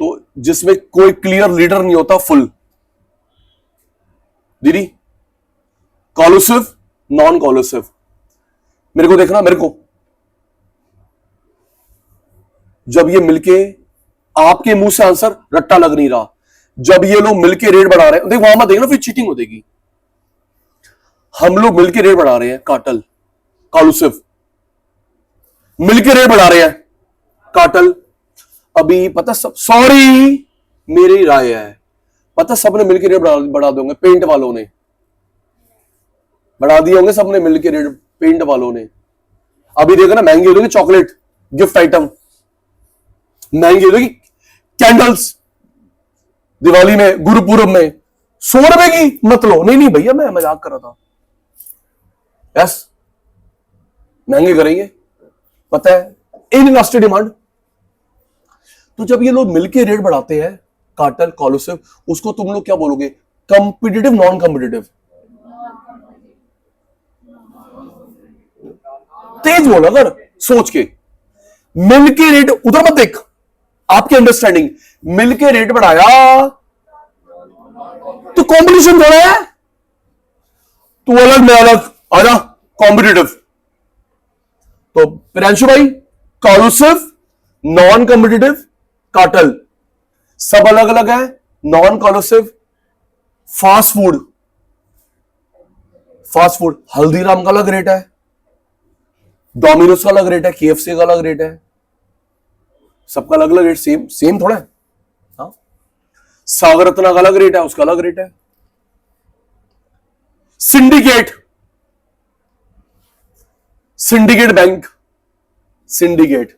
तो जिसमें कोई क्लियर लीडर नहीं होता, फुल दीदी, कॉलुसिव नॉन कॉलुसिव, मेरे को देखना, मेरे को जब ये मिलके, आपके मुंह से आंसर रट्टा लग नहीं रहा, जब ये लोग मिलके रेट बढ़ा रहे हैं, देख वहां मत देखना, फिर चीटिंग हो जाएगी। हम लोग मिलके रेट बढ़ा रहे हैं, कार्टेल कॉलुसिव मिलके रेट बढ़ा रहे हैं, कार्टेल अभी पता सब, सॉरी मेरी राय है, पता सबने मिलके रेट बढ़ा दोगे, पेंट वालों ने बढ़ा दिए होंगे, सबने मिलके रेट, पेंट वालों ने। अभी देखो ना, महंगी हो जाएगी चॉकलेट, गिफ्ट आइटम महंगी हो जाएगी, कैंडल्स दिवाली में, गुरुपुरब में 100 रुपए की मत लो, नहीं नहीं भैया मैं मजाक कर रहा था, यस महंगे करेंगे, पता है इनलास्टिक डिमांड। तो जब ये लोग मिलके रेट बढ़ाते हैं, कार्टेल कॉलुसिव, उसको तुम लोग क्या बोलोगे, कंपिटिटिव नॉन कंपिटिटिव? तेज बोलो अगर सोच के, मिलके रेट, उधर मत देख, आपकी अंडरस्टैंडिंग, मिलके रेट बढ़ाया तो कॉम्पिटिशन थोड़ा है, तू अलग मैं अलग, आजा कॉम्पिटिटिव। तो प्रियांशु भाई, कॉलुसिव नॉन कॉम्पिटिटिव, कार्टेल सब अलग अलग है, non collusive. Fast food, fast food Haldiram का अलग रेट है, डोमिनोज का अलग रेट है, केएफसी का अलग रेट है, सबका अलग अलग रेट, सेम सेम थोड़ा है। हाँ, सागर रत्ना का अलग रेट है, उसका अलग रेट है। सिंडिकेट, सिंडिकेट बैंक, सिंडिकेट,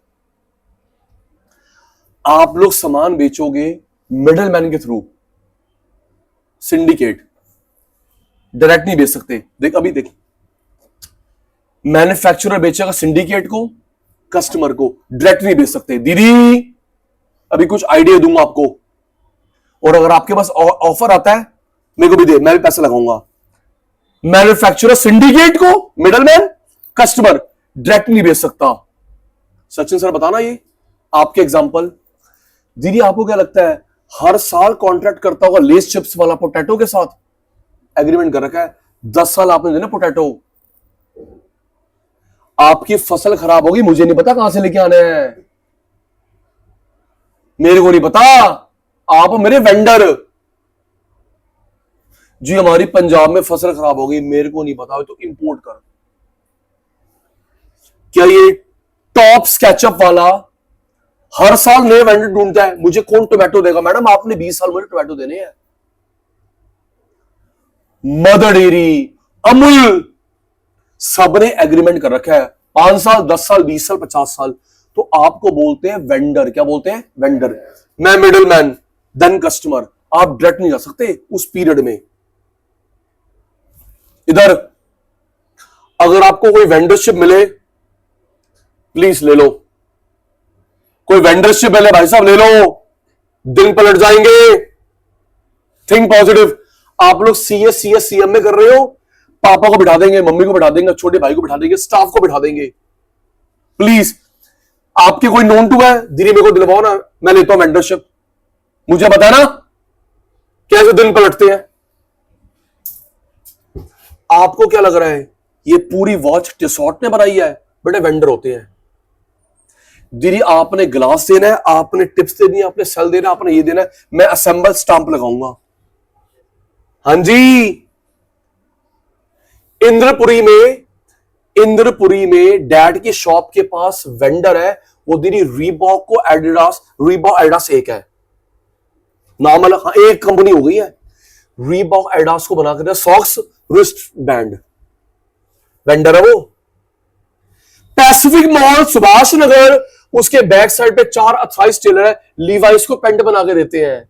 आप लोग सामान बेचोगे मिडल मैन के थ्रू, सिंडिकेट, डायरेक्ट नहीं बेच सकते। देख अभी देख, मैन्युफैक्चरर बेचेगा सिंडिकेट को, कस्टमर को डायरेक्ट नहीं बेच सकते। दीदी अभी कुछ आइडिया दूंगा आपको, और अगर आपके पास ऑफर आता है मेरे को भी दे, मैं भी पैसा लगाऊंगा। मैन्युफैक्चरर सिंडिकेट को, मिडलमैन कस्टमर, डायरेक्ट नहीं बेच सकता। सचिन सर बताना ये आपके एग्जांपल। दीदी आपको क्या लगता है, हर साल कॉन्ट्रैक्ट करता होगा लेस चिप्स वाला पोटैटो के साथ, एग्रीमेंट कर रखा है, 10 साल आपने देना पोटैटो, आपकी फसल खराब होगी, मुझे नहीं पता कहां से लेके आने हैं, मेरे को नहीं पता, आप मेरे वेंडर जी, हमारी पंजाब में फसल खराब हो गई, मेरे को नहीं पता, तो इंपोर्ट कर। क्या ये टॉप स्केचअप वाला हर साल नए वेंडर ढूंढता है, मुझे कौन टोमेटो देगा? मैडम आपने 20 साल मुझे टोमेटो देने हैं। मदर डेयरी, अमूल, सबने एग्रीमेंट कर रखा है, 5 साल 10 साल 20 साल 50 साल, तो आपको बोलते हैं वेंडर। क्या बोलते हैं? वेंडर। मैं मिडिल मैन, देन कस्टमर, आप डायरेक्ट नहीं जा सकते उस पीरियड में। इधर अगर आपको कोई वेंडरशिप मिले प्लीज ले लो, कोई वेंडरशिप मिले भाई साहब ले लो, दिन पलट जाएंगे। Think positive. आप लोग सीएम में कर रहे हो, पापा को बिठा देंगे, मम्मी को बिठा देंगे, छोटे भाई को बिठा देंगे, स्टाफ को बिठा देंगे। प्लीज आपके कोई नोन टू है, धीरे मेरे को दिलवाओ ना, मैं लेता हूं वेंडरशिप, मुझे बताना कैसे दिन पलटते हैं। आपको क्या लग रहा है ये पूरी वॉच टिसॉट ने बनाई है? बेटे वेंडर होते हैं। दीदी आपने ग्लास देना है, आपने टिप्स देनी है, आपने सेल देना है, आपने ये देना है, मैं असेंबल स्टांप लगाऊंगा। हां जी, इंद्रपुरी में डैड की शॉप के पास वेंडर है, वो दीदी रीबॉक को एडिडास, रीबॉक एडिडास एक है नाम अलग, हाँ एक कंपनी हो गई है। रीबॉक एडास को बना कर सॉक्स, रिस्ट बैंड, वेंडर है वो। पैसिफिक मॉल सुभाष नगर, उसके बैक साइड पे 4 अथराइज टेलर है, लीवाइस को पेंट बना के देते हैं।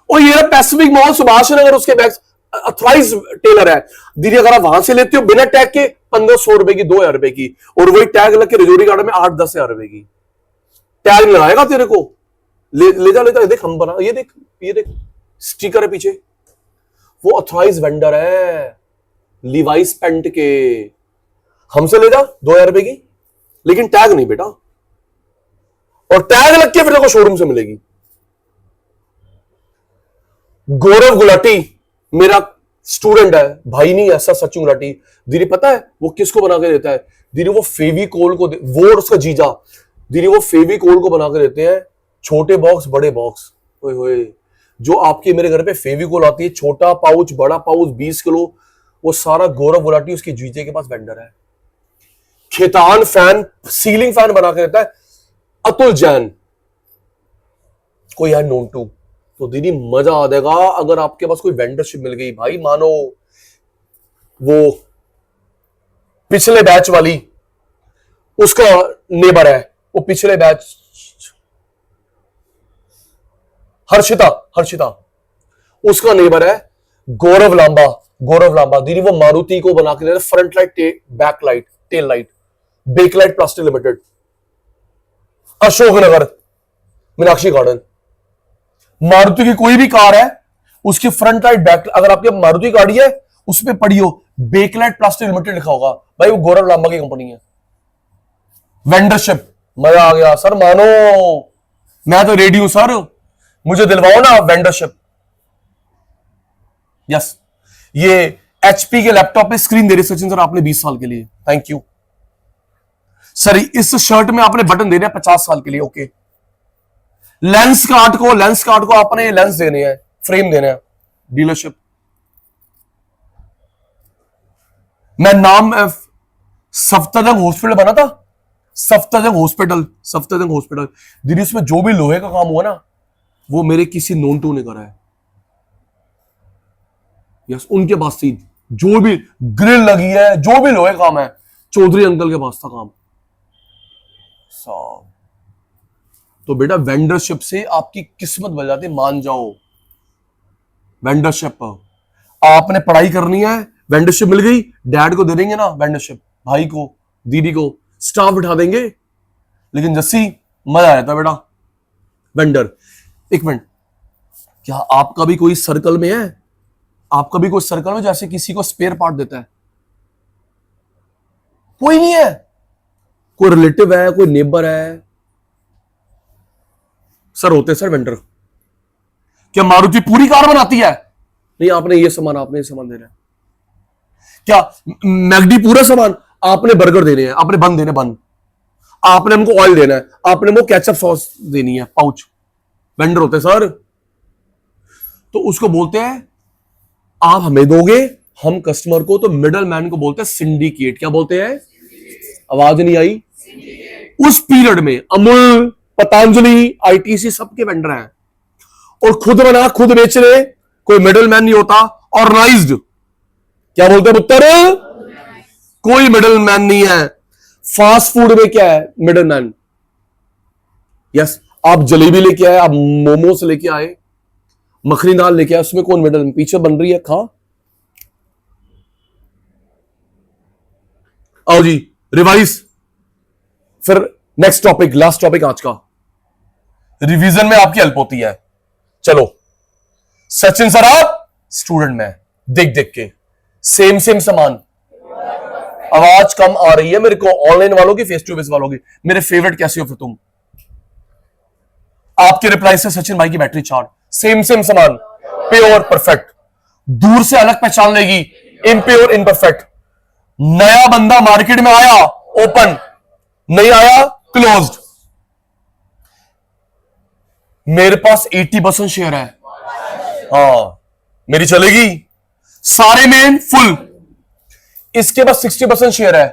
और ये पैसिफिक मॉल सुभाष नगर, उसके बैक अथराइज टेलर है। दीदी अगर आप वहां से लेते हो बिना टैग के 1500 रुपए की, 2000 रुपए की, और वही टैग लग के रजौरी गार्डन में 8-10 हजार रुपए की टैग लगाएगा तेरे को। ले जा देख, हम बना, ये देख स्टिकर है पीछे, वो अथराइज वेंडर है लीवाइस पेंट के। हमसे ले जा 2000 रुपए की, लेकिन टैग नहीं बेटा, और टैग लग के फिर देखो शोरूम से मिलेगी। गौरव गुलाटी मेरा स्टूडेंट है, भाई नहीं ऐसा, सचिन गुलाटी। दीदी पता है वो किसको बना के देता है? दीदी वो फेविकोल को, वो और उसका जीजा, दीदी वो फेविकोल को बना के देते हैं, छोटे बॉक्स बड़े बॉक्स। ओए होए, जो आपके मेरे घर पे फेविकोल आती है, छोटा पाउच बड़ा पाउच 20 किलो, वो सारा गौरव गुलाटी उसके जीजे के पास वेंडर है। खेतान फैन, सीलिंग फैन बना के देता है अतुल जैन, कोई है नोन टू। तो दीदी मजा आ जाएगा अगर आपके पास कोई वेंडरशिप मिल गई भाई। मानो वो पिछले बैच वाली, उसका नेबर है, वो पिछले बैच, हर्षिता उसका नेबर है गौरव लांबा। दीदी वो मारुति को बना के दे, front light, back light, tail light, Bakelite plastic limited, Ashoknagar, Meenakshi garden. Maruti की कोई भी कार है, उसकी फ्रंट लाइट बैक, अगर आपकी मारुति गाड़ी है उस पर पड़ी हो बेकलाइट प्लास्टिक लिमिटेड लिखा होगा, भाई वो गौरव लांबा की कंपनी है। वेंडरशिप, मजा आ गया सर, मानो मैं तो रेडी हूं सर, मुझे दिलवाओ ना वेंडरशिप। यस, ये एचपी के लैपटॉप पे स्क्रीन दे रही सचिन सर आपने 20 साल के लिए, थैंक यू सर। इस शर्ट में आपने बटन देने हैं 50 साल के लिए, ओके। लेंस कार्ड को आपने लेंस देने हैं, फ्रेम देने हैं, डीलरशिप। मैं नाम सफ्तरजंग हॉस्पिटल बना था, सफ्तरजंग हॉस्पिटल। दीदी उसमें जो भी लोहे का काम हुआ ना, वो मेरे किसी नोन टू ने करा है। यस, उनके पास थी, जो भी ग्रिल लगी है, जो भी लोहे काम है, चौधरी अंकल के पास था काम। तो बेटा वेंडरशिप से आपकी किस्मत बन जाती, मान जाओ। वेंडरशिप, आपने पढ़ाई करनी है, वेंडरशिप मिल गई, डैड को दे देंगे ना वेंडरशिप, भाई को, दीदी को, स्टाफ बिठा देंगे। लेकिन जस्सी मजा आया था बेटा वेंडर। एक मिनट, क्या आपका भी कोई सर्कल में है? आपका भी कोई सर्कल में जैसे किसी को स्पेयर पार्ट देता है? कोई नहीं है? कोई रिलेटिव है, कोई नेबर है? सर होते सर वेंडर। क्या मारुति पूरी कार बनाती है? नहीं, आपने ये सामान देना है। क्या मैगडी पूरा सामान? आपने बर्गर देने हैं, आपने बन देने बन, आपने हमको ऑयल देना है, आपने वो केचप सॉस देनी है, पाउच। वेंडर होते सर। तो उसको बोलते हैं, आप हमें दोगे, हम कस्टमर को। तो मिडल मैन को बोलते हैं सिंडिकेट। क्या बोलते हैं? आवाज नहीं आई। उस पीरियड में अमूल, पतंजलि, आईटीसी सबके वेंडर हैं, और खुद बना खुद बेच रहे, कोई मिडल मैन नहीं होता। ऑर्गेनाइज्ड, क्या बोलते हैं पुत्र? कोई मिडल मैन नहीं है। फास्ट फूड में क्या है? Middle man. यस, आप जलेबी लेके आए, आप मोमोस लेके आए, मखनी दाल लेके आए, उसमें कौन मिडल मैन? पीछे बन रही है, खा। आओ जी, रिवाइज। फिर नेक्स्ट टॉपिक, लास्ट टॉपिक आज का, रिवीजन में आपकी हेल्प होती है। चलो सचिन सर, आप स्टूडेंट में देख देख के सेम सामान, आवाज कम आ रही है मेरे को, ऑनलाइन वालों की, फेस टू फेस वालों की। मेरे फेवरेट कैसे हो फिर तुम? आपके रिप्लाई से सचिन भाई की बैटरी चार्ज, सेम सामान, प्योर परफेक्ट, दूर से अलग पहचान लेगी, इम्प्योर इनपरफेक्ट। नया बंदा मार्केट में आया, ओपन, नहीं आया, क्लोज्ड। मेरे पास 80% शेयर है, हाँ मेरी चलेगी, सारे में फुल। इसके पास 60% शेयर है।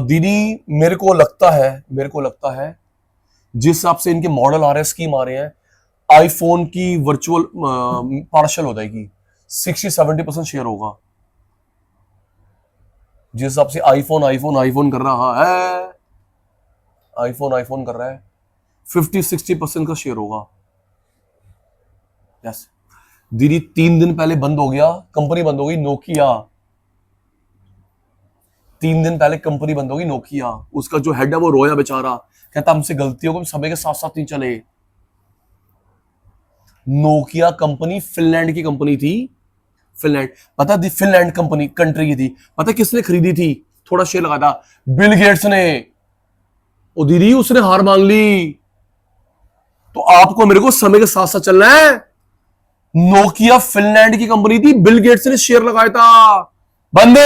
दीदी मेरे को लगता है जिस हिसाब से इनके मॉडल आ रहे हैं, स्कीम आ रहे हैं, आईफोन की वर्चुअल पार्शल हो जाएगी, 60-70% शेयर होगा। जिस हिसाब से आईफोन आईफोन आईफोन कर रहा है, आईफोन आईफोन कर रहा है, 50-60% का शेयर होगा। यस दीदी, 3 दिन पहले बंद हो गया, कंपनी बंद हो गई नोकिया। 3 दिन पहले कंपनी बंद होगी नोकिया। उसका जो हेड है वो रोया बेचारा, कहता हमसे गलती हो गई, समय के साथ साथ नहीं चले। नोकिया कंपनी फिनलैंड की कंपनी थी। फिनलैंड, पता थी फिनलैंड कंपनी कंट्री की थी। पता किसने खरीदी थी? थोड़ा शेयर लगा था बिल गेट्स ने। ओ दीदी उसने हार मान ली। तो आपको मेरे को समय के साथ साथ चलना है। नोकिया फिनलैंड की कंपनी थी, बिल गेट्स ने शेयर लगाया था, बंद।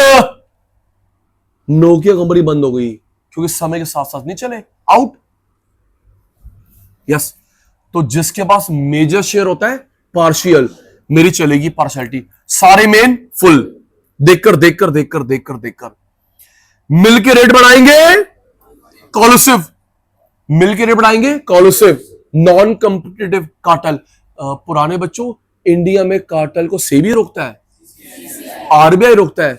नोकिया कंपनी बंद हो गई क्योंकि समय के साथ साथ नहीं चले, आउट। यस तो जिसके पास मेजर शेयर होता है पार्शियल, मेरी चलेगी पार्शियलिटी, सारे मेन फुल। देखकर देखकर देखकर देखकर देखकर मिल के रेट बढ़ाएंगे कॉलुसिव, मिल के रेट बढ़ाएंगे कॉलुसिव, नॉन कंपिटिटिव कार्टेल। पुराने बच्चों, इंडिया में कार्टेल को सेबी रोकता है, आरबीआई रोकता है,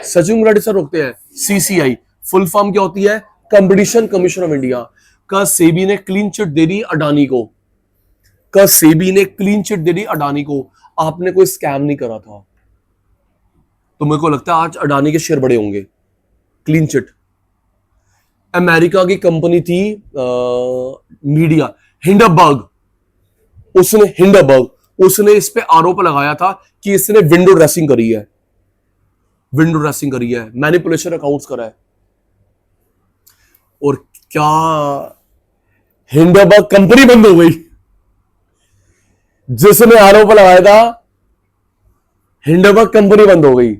सचिन गुलाटी सर रोकते हैं। सीसीआई फुल फॉर्म क्या होती है? Competition commission of India. का सेबी ने क्लीन चिट दे दी अडानी को, का सेबी ने क्लीन चिट दे दी अडानी को। आपने कोई स्कैम नहीं करा था, तो मेरे को लगता है आज अडानी के शेयर बड़े होंगे। Clean chit. अमेरिका की कंपनी थी मीडिया, हिंडरबर्ग, उसने इस पे आरोप लगाया था कि इसने विंडो ड्रेसिंग करी है, विंडो ड्रेसिंग करी है, मैनिपुलेशन अकाउंट्स करा है। और क्या हिंडरबर्ग कंपनी बंद हो गई? जिसने आरोप लगाया था, हिंडरबर्ग कंपनी बंद हो गई,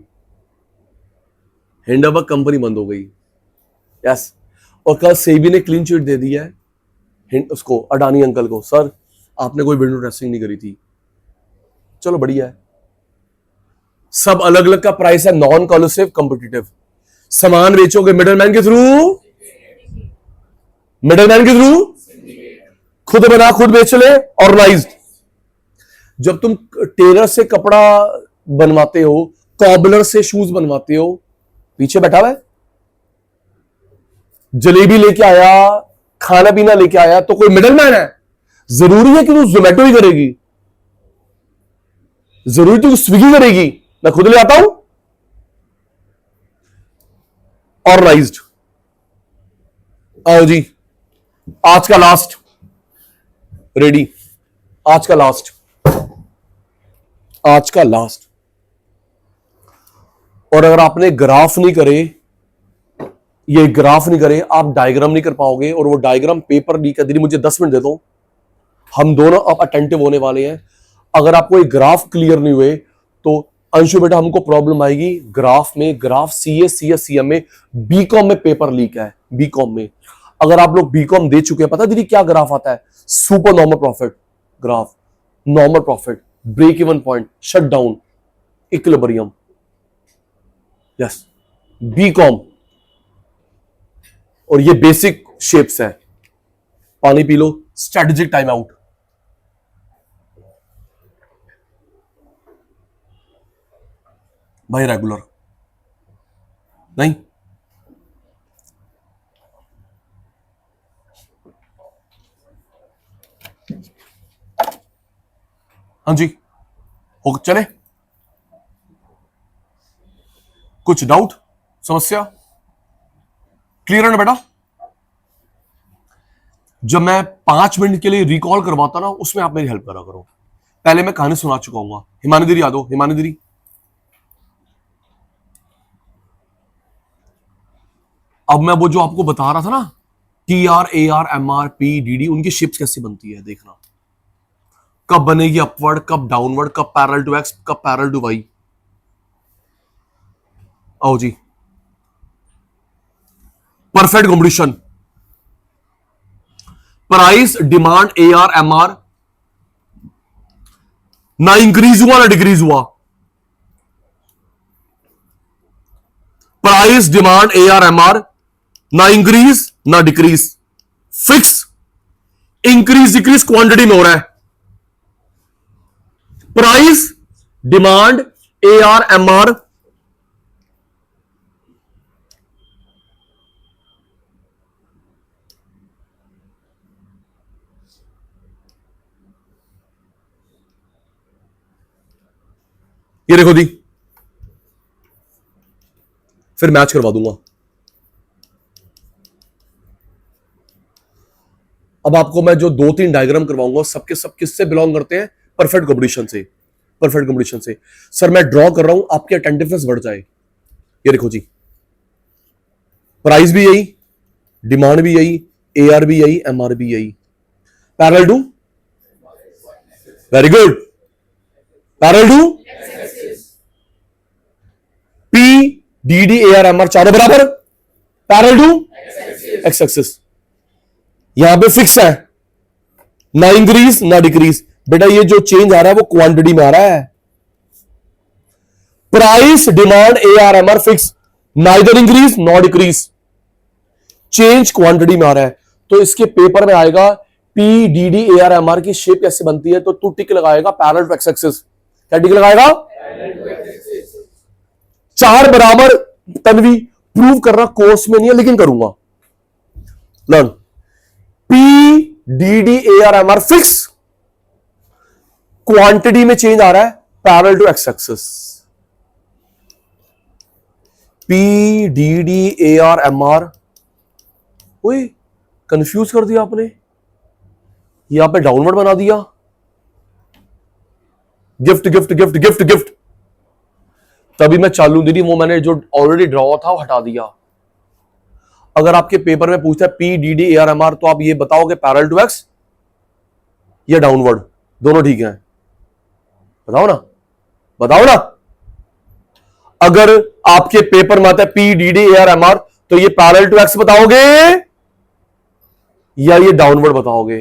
हिंडरबर्ग कंपनी बंद हो गई। यस और कल सेबी ने क्लीन चिट दे दी है उसको, अडानी अंकल को, सर आपने कोई विंडो ड्रेसिंग नहीं करी थी। चलो बढ़िया है, सब अलग अलग का प्राइस है, नॉन कॉलुसिव कॉम्पिटिटिव। सामान बेचोगे मिडलमैन के थ्रू, मिडलमैन के थ्रू, खुद बना खुद बेच ले, ऑर्गेनाइज्ड। जब तुम टेलर से कपड़ा बनवाते हो, कॉबलर से शूज बनवाते हो, पीछे बैठा हुआ है, जलेबी लेके आया, खाना पीना लेके आया, तो कोई मिडलमैन है? जरूरी है कि तू जोमेटो ही करेगी? जरूरी तो स्विगी करेगी? मैं खुद ले आता हूं। ऑर्गेनाइज्ड। आओ जी, आज का लास्ट, रेडी, आज का लास्ट, आज का लास्ट। और अगर आपने ग्राफ नहीं करे, ये ग्राफ नहीं करे, आप डायग्राम नहीं कर पाओगे। और वो डायग्राम पेपर लीक है, दीदी मुझे 10 मिनट दे दो, हम दोनों अब अटेंटिव होने वाले हैं। अगर आपको एक ग्राफ क्लियर नहीं हुए तो अंशु बेटा हमको प्रॉब्लम आएगी ग्राफ में। ग्राफ सीएम में, बीकॉम में पेपर लीक है, बीकॉम में। अगर आप लोग बीकॉम दे चुके हैं, पता दीदी क्या ग्राफ आता है? Super normal profit graph, normal profit, break even point, shut down, equilibrium. Yes BCom. और ये बेसिक शेप्स है। पानी पी लो, स्ट्रेटेजिक टाइम आउट। भाई रेगुलर नहीं, हाँ जी हो चले। कुछ डाउट, समस्या क्लियर है ना बेटा? जब मैं 5 मिनट के लिए रिकॉल करवाता ना, उसमें आप मेरी हेल्प करा करो। पहले मैं कहानी सुना चुका हूं। हिमानी दीदी याद हो? हिमानी दीदी, अब मैं वो जो आपको बता रहा था ना, TRARMRPDD, उनकी शिप्स कैसे बनती है देखना। कब बनेगी अपवर्ड, कब डाउनवर्ड, कब पैरेलल टू एक्स, कब पैरेलल टू वाई। आओ जी, perfect competition, price demand ARMR ना इंक्रीज हुआ ना डिक्रीज हुआ। प्राइस डिमांड ARMR ना इंक्रीज ना decrease, fix. Increase decrease quantity में हो रहा है। प्राइस, डिमांड, AR, MR, ये देखो दी, फिर मैच करवा दूंगा। अब आपको मैं जो 2-3 डायग्राम करवाऊंगा सबके सब किससे बिलोंग करते हैं? परफेक्ट कंपटीशन से। परफेक्ट कंपटीशन से। सर मैं ड्रॉ कर रहा हूं आपकी अटेंटिवनेस बढ़ जाए। ये देखो जी, प्राइस भी यही, डिमांड भी यही, AR भी यही, MR भी यही। Parallel to, very good, parallel to P DD AR MR चारों बराबर, पैरेलल टू एक्स एक्सिस। यहां पे फिक्स है, ना इंक्रीज ना डिक्रीज। बेटा ये जो चेंज आ रहा है वो क्वांटिटी में आ रहा है। Price, demand, AR MR fix, neither increase not decrease, change quantity में आ रहा है। तो इसके पेपर में आएगा P DD AR MR की शेप कैसे बनती है, तो तू टिक लगाएगा पैरेलल टू एक्स एक्सिस। क्या टिक लगाएगा? चार बराबर। तन्वी प्रूव करना कोर्स में नहीं है लेकिन करूंगा, learn. P DD AR MR fix, quantity में चेंज आ रहा है parallel to x axis. P DD AR MR, ओए कंफ्यूज कर दिया आपने, यहां पे डाउनवर्ड बना दिया। Gift gift gift gift gift, तभी मैं चालू दीदी वो मैंने जो ऑलरेडी ड्रॉ था वो हटा दिया। अगर आपके पेपर में पूछता है P DD AR MR तो आप ये बताओगे पैरेलल टू एक्स या डाउनवर्ड, दोनों ठीक है? बताओ ना, बताओ ना। अगर आपके पेपर में आता है P DD AR MR तो ये पैरेलल टू एक्स बताओगे या ये डाउनवर्ड बताओगे?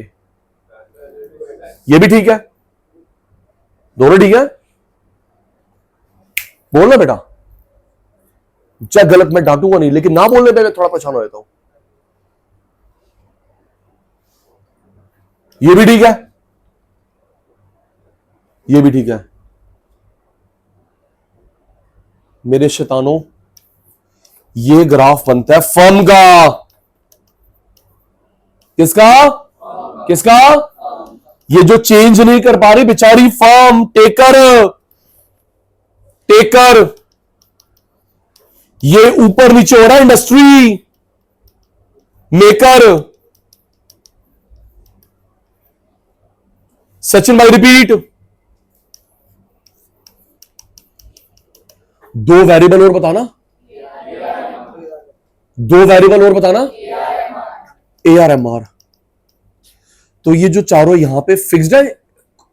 ये भी ठीक है, दोनों ठीक है। बोलना बेटा, चाहे गलत मैं डांटूंगा नहीं, लेकिन ना बोलने पे मैं थोड़ा परेशान हो जाता हूं। ये भी ठीक है, ये भी ठीक है। मेरे शैतानों, ये ग्राफ बनता है फर्म का। किसका? किसका? ये जो चेंज नहीं कर पा रही बेचारी फर्म, टेकर, टेकर। ये ऊपर नीचे हो रहा है इंडस्ट्री, मेकर। सचिन भाई रिपीट। दो वेरिएबल और बताना, दो वेरिएबल और बताना, AR MR। तो ये जो चारों यहां पे फिक्स्ड है,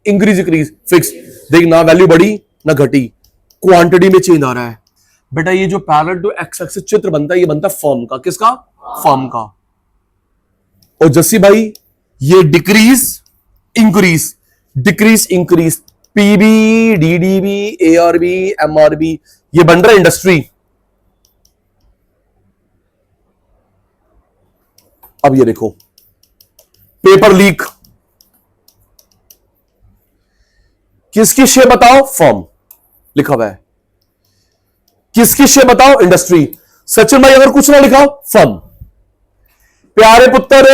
इंक्रीज इंक्रीज फिक्स। देख ना वैल्यू बढ़ी ना घटी, क्वांटिटी में चेंज आ रहा है। बेटा ये जो पैरेलल टू एक्स एक्सिस चित्र बनता है ये बनता है फर्म का। किसका? फर्म का। और जस्सी भाई ये decrease increase, decrease increase, PB DDB ARB MRB, ये बन रहा है इंडस्ट्री। अब ये देखो पेपर लीक, किसकी शेप बताओ? फर्म लिखा हुआ है। किसकी शेप बताओ? इंडस्ट्री। सचिन भाई अगर कुछ ना लिखा फर्म। प्यारे पुत्र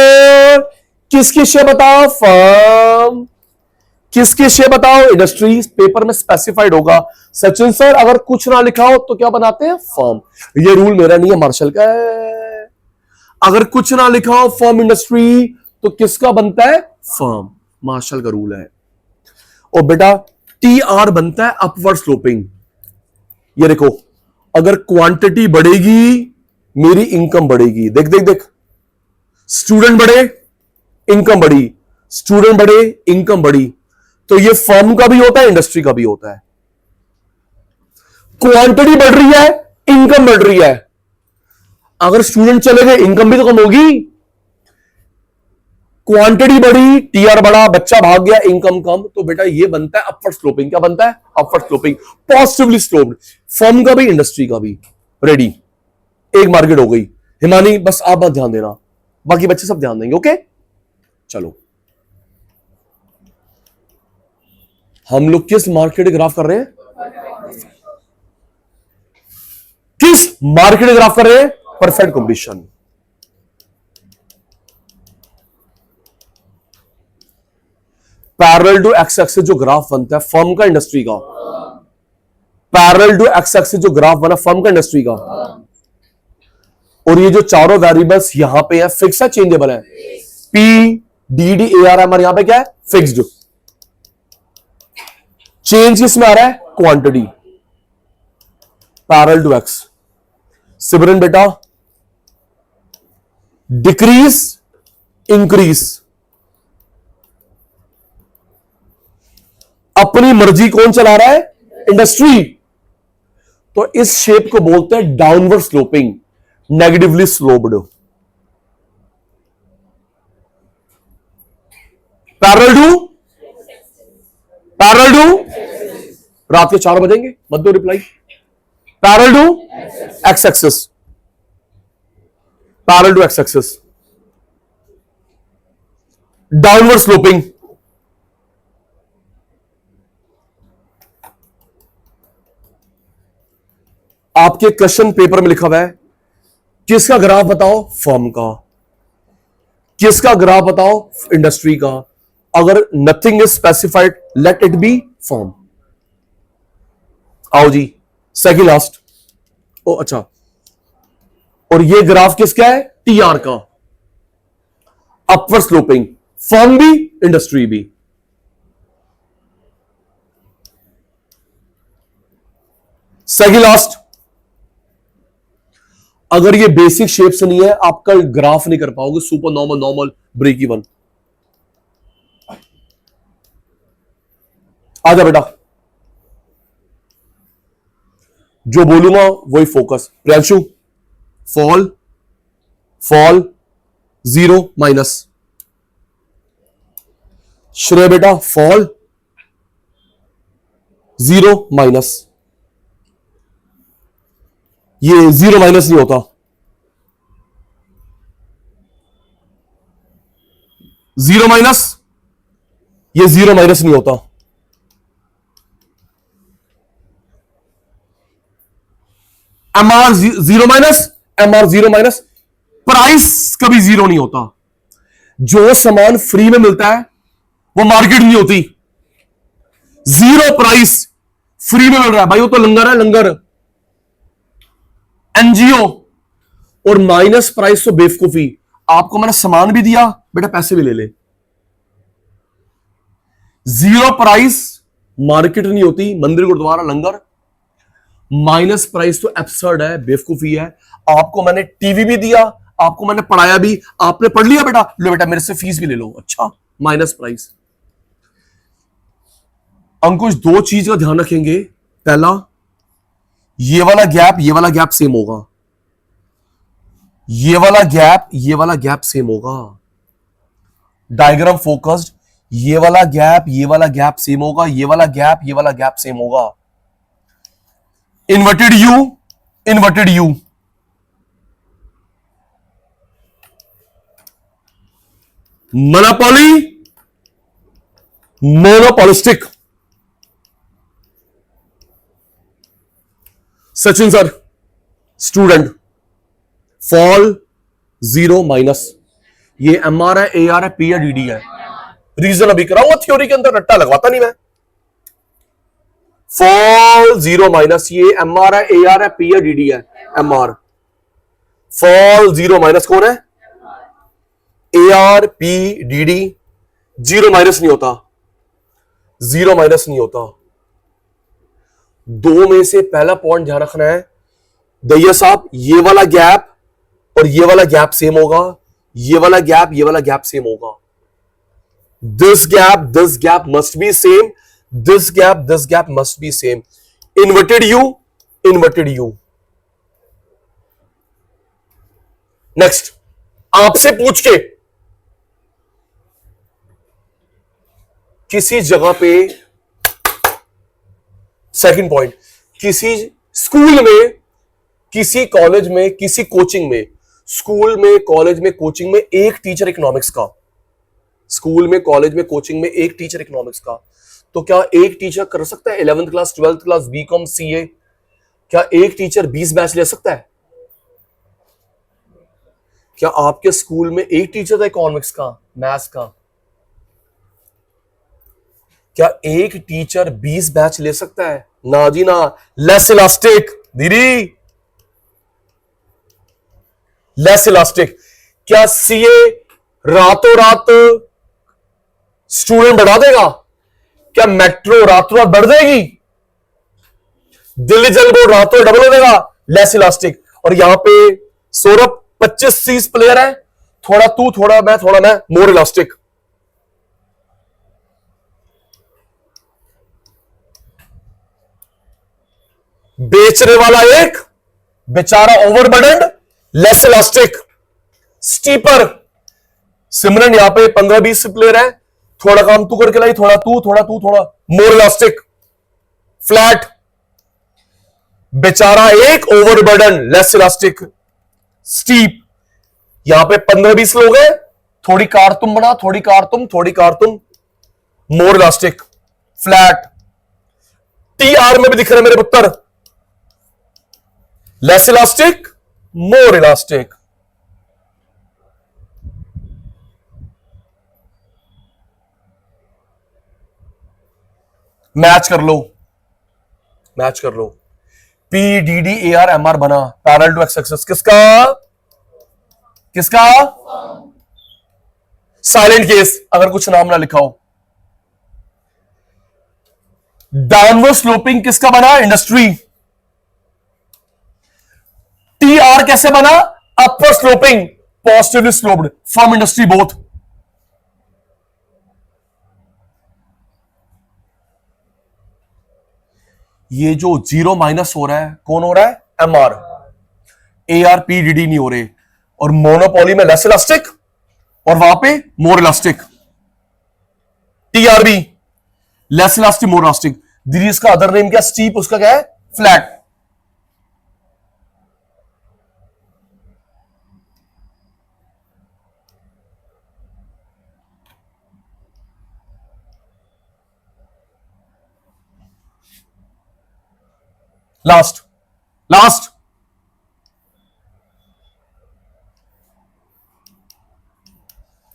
किसकी शेप बताओ? फर्म। किसकी शेप बताओ? इंडस्ट्री। पेपर में स्पेसिफाइड होगा। सचिन सर अगर कुछ ना लिखा हो तो क्या बनाते हैं? फर्म। ये रूल मेरा नहीं है, मार्शल का है। अगर कुछ ना लिखा हो फर्म इंडस्ट्री तो किसका बनता है? फर्म। मार्शल का रूल है। और बेटा TR बनता है अपवर्ड स्लोपिंग। ये देखो अगर क्वांटिटी बढ़ेगी मेरी इनकम बढ़ेगी। देख देख देख, स्टूडेंट बढ़े इनकम बढ़ी, स्टूडेंट बढ़े इनकम बढ़ी। तो ये फर्म का भी होता है, इंडस्ट्री का भी होता है। क्वांटिटी बढ़ रही है, इनकम बढ़ रही है। अगर स्टूडेंट चले गए इनकम भी तो कम होगी। क्वांटिटी बढ़ी, TR बढ़ा, बच्चा भाग गया, इनकम कम। तो बेटा ये बनता है अपवर्ड स्लोपिंग। क्या बनता है? Upward sloping, positively sloped. Firm का भी इंडस्ट्री का भी। रेडी, एक मार्केट हो गई। हिमानी बस आप बस ध्यान देना, बाकी बच्चे सब ध्यान देंगे। ओके चलो हम लोग किस मार्केट ग्राफ कर रहे हैं? किस मार्केट ग्राफ कर रहे हैं? Perfect competition. Parallel to x axis जो ग्राफ बनता है फर्म का, इंडस्ट्री का, पैरेलल टू एक्स एक्सिस जो ग्राफ बना फर्म का, इंडस्ट्री का, और ये जो चारों वेरिएबल्स यहां पे है फिक्स है, चेंजेबल है? P D D A R M R, यहां पे क्या है? फिक्स्ड। चेंज किसमें आ रहा है? Quantity. Parallel to X. Simran बेटा, डिक्रीज इंक्रीज, अपनी मर्जी कौन चला रहा है? इंडस्ट्री। तो इस शेप को बोलते हैं downward sloping, negatively sloped. Parallel to रात के 4 बजेंगे, मत दो रिप्लाई। Parallel to x axis, parallel to x axis, downward sloping. आपके क्वेश्चन पेपर में लिखा हुआ है किसका ग्राफ बताओ? फर्म का। किसका ग्राफ बताओ? इंडस्ट्री का। अगर nothing is specified let it be firm. आओ जी, सेकंड लास्ट। ओ अच्छा, और ये ग्राफ किसका है? टीआर का, अपवर्ड स्लोपिंग, फर्म भी इंडस्ट्री भी। सेकंड लास्ट, अगर ये बेसिक शेप से नहीं है आपका ग्राफ नहीं कर पाओगे। Super normal, normal, break even. आजा बेटा, जो बोलूंगा वही focus. Priyanshu, fall fall, zero minus. Shrey बेटा, फॉल जीरो माइनस। ये जीरो माइनस नहीं होता, जीरो माइनस, ये जीरो माइनस नहीं होता। MR zero minus, MR zero minus. Price कभी जीरो नहीं होता। जो सामान फ्री में मिलता है वो मार्केट नहीं होती। जीरो प्राइस, फ्री में मिल रहा है भाई, वो तो लंगर है, लंगर, एनजीओ। और माइनस प्राइस तो बेवकूफी। आपको मैंने सामान भी दिया, बेटा पैसे भी ले ले। जीरो प्राइस मार्केट नहीं होती, मंदिर गुरुद्वारा लंगर। माइनस प्राइस तो एब्सर्ड है, बेवकूफी है। आपको मैंने टीवी भी दिया, आपको मैंने पढ़ाया भी, आपने पढ़ लिया बेटा, लो बेटा मेरे से फीस भी ले लो। अच्छा, माइनस प्राइस। अंकुश, दो चीज का ध्यान रखेंगे। पहला, ये वाला गैप सेम होगा। ये वाला गैप सेम होगा। डायग्राम फोकस्ड, ये वाला गैप सेम होगा। ये वाला गैप सेम होगा। Inverted you, monopoly, monopolistic. Sachin sir, student, fall zero minus. ये एमआर है, एआर है, पी है, डीडी है। रीजन अभी कराऊंगा, थ्योरी के अंदर रट्टा लगवाता नहीं मैं। फॉल जीरो माइनस, ये एमआर है, एआर है, पी है, डीडी है। एमआर, फॉल जीरो माइनस कौन है? AR, P, DD. Zero minus नहीं होता, जीरो माइनस नहीं होता। दो में से पहला पॉइंट ध्यान रखना है दैया साहब, ये वाला गैप और ये वाला गैप सेम होगा। ये वाला गैप सेम होगा। This gap must be same. This gap must be same. Inverted you. Next, आपसे पूछ के किसी जगह पे, सेकंड पॉइंट, किसी स्कूल में, किसी कॉलेज में, किसी कोचिंग में, स्कूल में, कॉलेज में, कोचिंग में एक टीचर इकोनॉमिक्स का, स्कूल में, कॉलेज में, कोचिंग में एक टीचर इकोनॉमिक्स का, तो क्या एक टीचर कर सकता है 11th class 12th class BCom CA? क्या एक टीचर 20 बैच ले सकता है? क्या आपके स्कूल में एक टीचर था इकोनॉमिक्स का, मैथ्स का? क्या एक टीचर 20 बैच ले सकता है? ना जी ना। लेस इलास्टिक दीदी, लेस इलास्टिक। क्या सीए रातों रात स्टूडेंट बढ़ा देगा? क्या मेट्रो रातों रात बढ़ जाएगी? दिल्ली जल बोर्ड रातों डबल हो देगा? Less elastic. और यहां पे सौरभ 25-30 प्लेयर है, थोड़ा तू थोड़ा मैं, मोर इलास्टिक। बेचने वाला एक, बेचारा ओवरबर्डन्ड, लेस इलास्टिक। स्टीपर, सिमरन यहां पे 15-20 प्लेयर है, थोड़ा काम तू करके लाई, थोड़ा तू थोड़ा, मोर इलास्टिक। फ्लैट, बेचारा एक, ओवरबर्डन, लेस इलास्टिक। स्टीप, यहां पे 15-20 लोग हैं, थोड़ी कार तुम बना, थोड़ी कार तुम, मोर इलास्टिक। फ्लैट, टीआर में भी दिख रहे मेरे पुत्र, less elastic, more elastic. Match कर लो। P D D A R M R बना, पैरेलल टू एक्स एक्सिस। किसका साइलेंट केस, अगर कुछ नाम ना लिखा हो। डाउनवर्ड स्लोपिंग किसका बना? इंडस्ट्री। टी आर कैसे बना? Upper sloping, positively sloped, from industry both. ये जो जीरो माइनस हो रहा है, कौन हो रहा है? M R. A R P D D नहीं हो रहे। और मोनोपोली में लेस इलास्टिक और वहां पे मोर elastic. TRB, less elastic more elastic. दीदी इसका अदर नेम क्या? स्टीप, उसका क्या है? फ्लैट।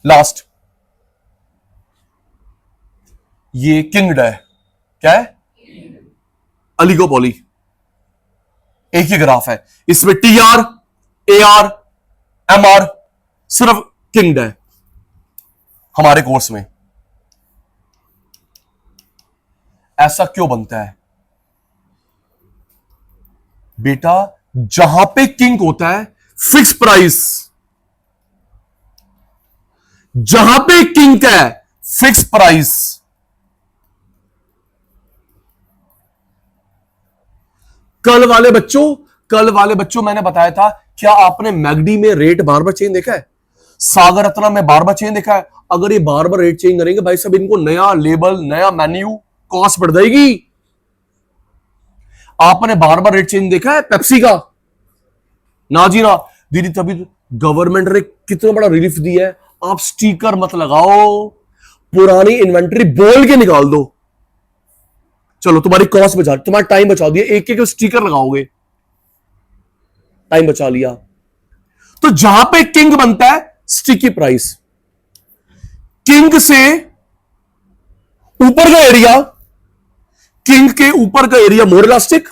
लास्ट ये किंग्ड है। क्या है? अलिगोपोली। एक ही ग्राफ है, इसमें T R, A R, M R, सिर्फ किंग्ड है हमारे कोर्स में। ऐसा क्यों बनता है बेटा? जहां पे किंग होता है फिक्स प्राइस, जहां पे किंग है फिक्स प्राइस। कल वाले बच्चों मैंने बताया था, क्या आपने मैगडी में रेट बार बार चेंज देखा है? सागर रत्ना में बार बार चेंज देखा है? अगर ये बार बार रेट चेंज करेंगे भाई साहब, इनको नया लेबल, नया मेन्यू, कॉस्ट बढ़ जाएगी। आपने बार बार रेट चेंज देखा है पेप्सी का? ना जी ना। दीदी तभी गवर्नमेंट ने कितना बड़ा रिलीफ दिया है। आप स्टिकर मत लगाओ, पुरानी इन्वेंटरी बोल के निकाल दो। चलो तुम्हारी कॉस्ट बचा, तुम्हारा टाइम बचा दिया, एक एक स्टिकर लगाओगे, टाइम बचा लिया। तो जहां पे किंग बनता है स्टिकी प्राइस, किंग से ऊपर का एरिया, किंग के ऊपर का एरिया मोर इलास्टिक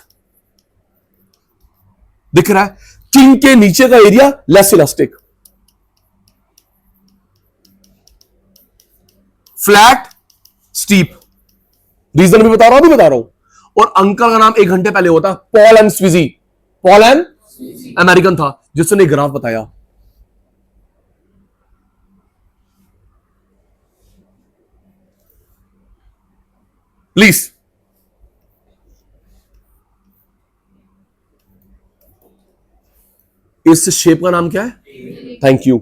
दिख रहा है, किंग के नीचे का area less elastic. Flat, steep. Reason भी बता रहा हूं। और अंकल का नाम 1 घंटे पहले होता, Paul M Sweezy. Paul M American था जिसने ग्राफ बताया। प्लीज इस शेप का नाम क्या है? थैंक यू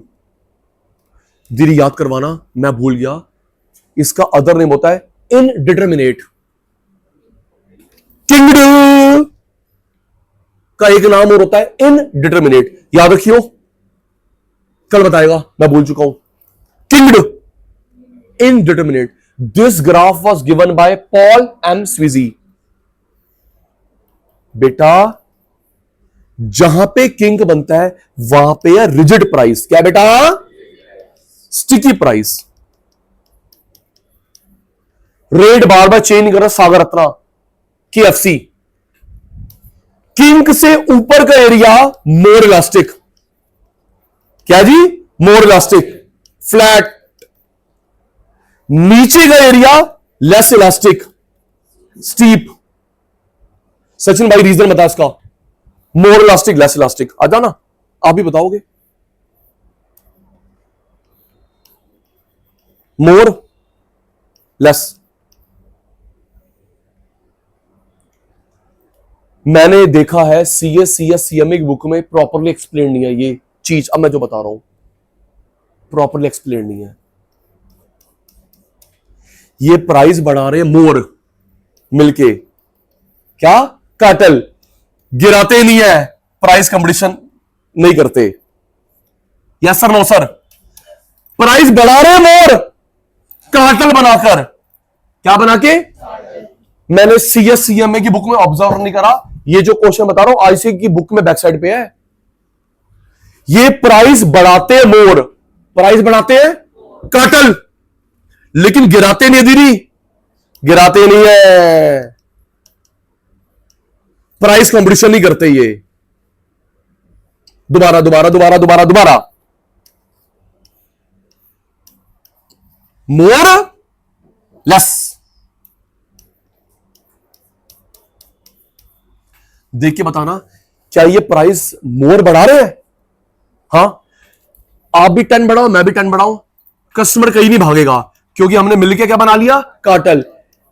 दीदी, याद करवाना, मैं भूल गया। इसका अदर नेम होता है इनडिटर्मिनेट। किंग्ड का एक नाम और होता है इनडिटर्मिनेट, याद रखियो, कल बताएगा, मैं भूल चुका हूं। Kinked, indeterminate. This graph was given by Paul M Sweezy. बेटा जहां पे किंग बनता है वहां पे है रिजिड प्राइस। क्या बेटा? Sticky price. रेट बार बार चेंज कर रहा सागर रत्ना की एफसी। किंग से ऊपर का एरिया मोर इलास्टिक। क्या जी? मोर इलास्टिक फ्लैट। नीचे का area less elastic steep. Sachin भाई रीजन बता इसका। मोर इलास्टिक लेस इलास्टिक आ जाना, आप ही बताओगे। More less. मैंने देखा है सीएस सीएमए की बुक में प्रॉपरली एक्सप्लेन नहीं है ये चीज। अब मैं जो बता रहा हूं प्रॉपरली एक्सप्लेन नहीं है। ये प्राइस बढ़ा रहे मोर मिलके, क्या कार्टेल गिराते नहीं है, प्राइस कंपटीशन नहीं करते। Yes sir no sir? Price बढ़ा रहे मोर कार्टेल बनाकर। क्या बना के? मैंने सीएस सीएमए की बुक में ऑब्जर्व नहीं करा, ये जो क्वेश्चन बता रहा हूं आईसी की बुक में बैक साइड पे है। ये प्राइस बढ़ाते हैं मोर, प्राइस बढ़ाते हैं कार्टेल, लेकिन गिराते नहीं दीदी, गिराते नहीं है, प्राइस कंपटीशन नहीं करते ये। दोबारा दोबारा दोबारा दोबारा दोबारा। More less. देख के बताना क्या ये प्राइस मोर बढ़ा रहे हैं? हां, आप भी 10 बढ़ाओ, मैं भी 10 बढ़ाऊं, कस्टमर कहीं नहीं भागेगा, क्योंकि हमने मिलके क्या बना लिया? कार्टेल।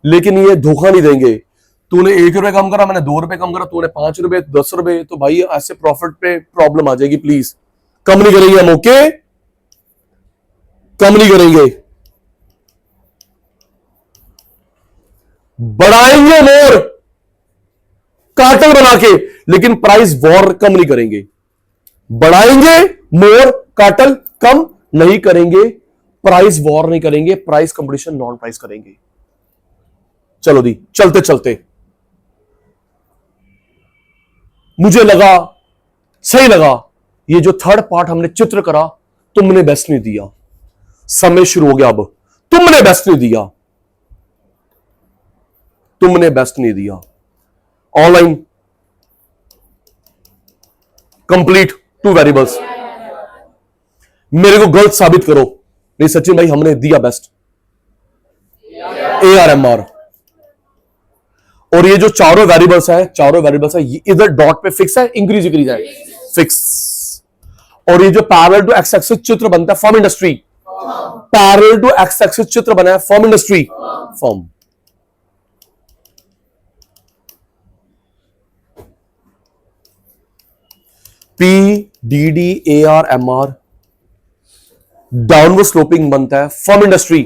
लेकिन ये धोखा नहीं देंगे। तूने 1 रुपए कम करा, मैंने 2 रुपए कम करा, तूने 5 रुपए 10 रुपए, तो भाई ऐसे प्रॉफिट पे प्रॉब्लम आ जाएगी। प्लीज कम नहीं करेंगे हम, ओके? कम नहीं करेंगे, बढ़ाएंगे मोर कार्टेल बना के, लेकिन प्राइस वॉर कम नहीं करेंगे। बढ़ाएंगे मोर कार्टेल, कम नहीं करेंगे, प्राइस वॉर नहीं करेंगे, प्राइस कंपटीशन नॉन प्राइस करेंगे। चलो दी, चलते चलते मुझे लगा सही लगा ये जो थर्ड पार्ट हमने चित्र करा, तुमने बेस्ट नहीं दिया। समय शुरू हो गया, अब तुमने बेस्ट नहीं दिया, तुमने बेस्ट नहीं दिया। ऑनलाइन कंप्लीट 2 वेरिएबल्स, मेरे को गलत साबित करो। नहीं सचिन भाई हमने दिया बेस्ट। ARMR और ये जो चारों वेरिएबल्स है इधर डॉट पे फिक्स है, इंक्रीज डिक्रीज है फिक्स। और ये जो पैरेलल टू एक्स एक्सिस चित्र बनता है firm industry, parallel to x axis चित्र बना है firm industry firm. PDDARMR downward sloping बनता है फर्म इंडस्ट्री।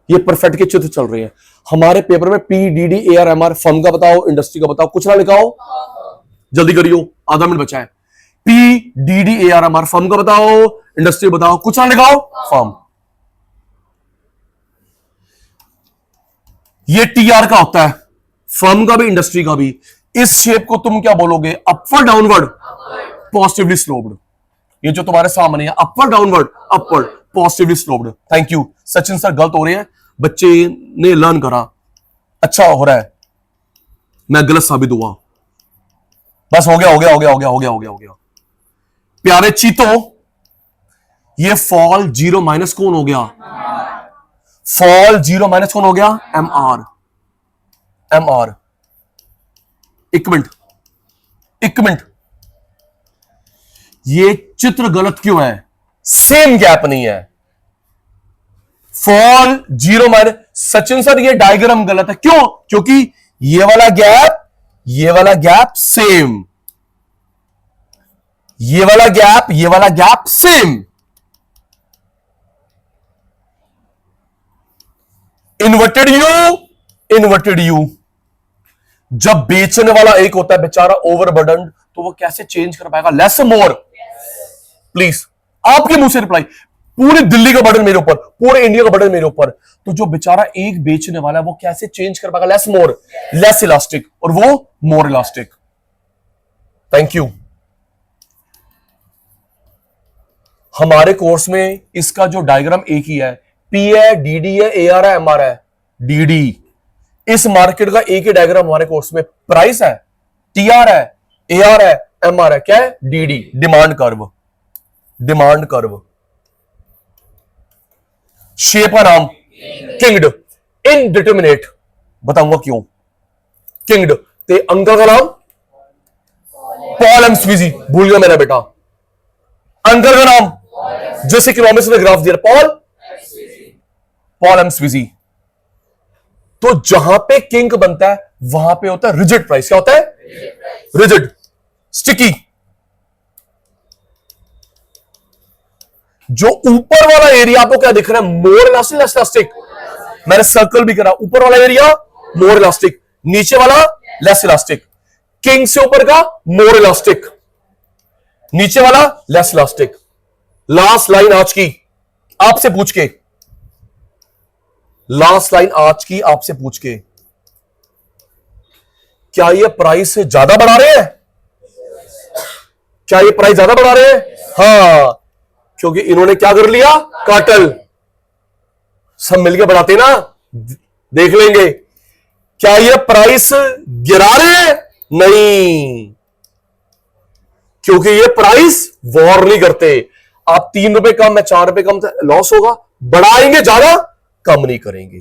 ये परफेक्ट के चित्र चल रहे हैं हमारे पेपर में। PDDARMR फर्म का बताओ, इंडस्ट्री का बताओ, कुछ ना लिखाओ, जल्दी करियो, आधा मिनट बचा है। PDDARMR फर्म का बताओ, इंडस्ट्री बताओ, कुछ ना लिखाओ, फर्म। ये TR का होता है, फर्म का भी इंडस्ट्री का भी। इस शेप को तुम क्या बोलोगे? Upward downward positively sloped. ये जो तुम्हारे सामने है upward downward upward positively sloped. Thank you Sachin sir, गलत हो रहे हैं, बच्चे ने लर्न करा, अच्छा हो रहा है, मैं गलत साबित हुआ, बस हो गया हो गया हो गया हो गया हो गया हो गया हो गया। प्यारे चीतों, ये फॉल 0 माइनस कौन हो गया? फॉल 0 माइनस कौन हो गया? MR। एक मिनट, ये चित्र गलत क्यों है? सेम गैप नहीं है, फॉल 0 माइनस। सचिन सर ये डायग्राम गलत है, क्यों? क्योंकि ये वाला गैप सेम, ये वाला गैप सेम। Inverted you. जब बेचने वाला एक होता है बेचारा ओवरबर्डन, तो वो कैसे चेंज कर पाएगा? Less more. प्लीज आपके मुंह से रिप्लाई। पूरी दिल्ली का बर्डन मेरे ऊपर, पूरे इंडिया का बर्डन मेरे ऊपर। तो जो बेचारा एक बेचने वाला है वो कैसे चेंज कर पाएगा? लेस मोर, लेस इलास्टिक, और वो मोर इलास्टिक। Thank you. हमारे कोर्स में इसका जो डायग्राम एक ही है, पी है, डीडी है, एआर है, एमआर है, डीडी। इस मार्केट का एक ही डायग्राम हमारे कोर्स में, प्राइस है, टीआर है, एआर है, एमआर है, क्या है? DD, demand curve. Demand curve. Shape का नाम किंग्ड, इनडिटर्मिनेट, बताऊंगा क्यों। किंग्ड। ते अंकल का नाम पॉल एम स्वीजी, भूल गया मेरा बेटा। अंकल का नाम जिस इकोनॉमिक्स ने ग्राफ दिया, पॉल एम स्वीजी। तो जहां पे किंग बनता है वहां पे होता है रिजिड प्राइस। क्या होता है? Rigid, sticky. जो ऊपर वाला एरिया आपको क्या दिख रहा है? मोर इलास्टिक, लेस इलास्टिक। मैंने सर्कल भी करा, ऊपर वाला एरिया मोर इलास्टिक, नीचे वाला लेस इलास्टिक। किंग से ऊपर का मोर इलास्टिक, नीचे वाला लेस इलास्टिक। लास्ट लाइन आज की आपसे पूछ के, लास्ट लाइन आज की आपसे पूछ के, क्या ये प्राइस ज्यादा बढ़ा रहे हैं? क्या ये प्राइस ज्यादा बढ़ा रहे हैं? हाँ, क्योंकि इन्होंने क्या कर लिया? कार्टेल। सब मिलके बढ़ाते ना, देख लेंगे। क्या ये प्राइस गिरा रहे हैं? नहीं, क्योंकि ये प्राइस वॉर नहीं करते। आप 3 रुपए कम, मैं 4 रुपए कम, लॉस होगा। बढ़ाएंगे ज्यादा, कम नहीं करेंगे।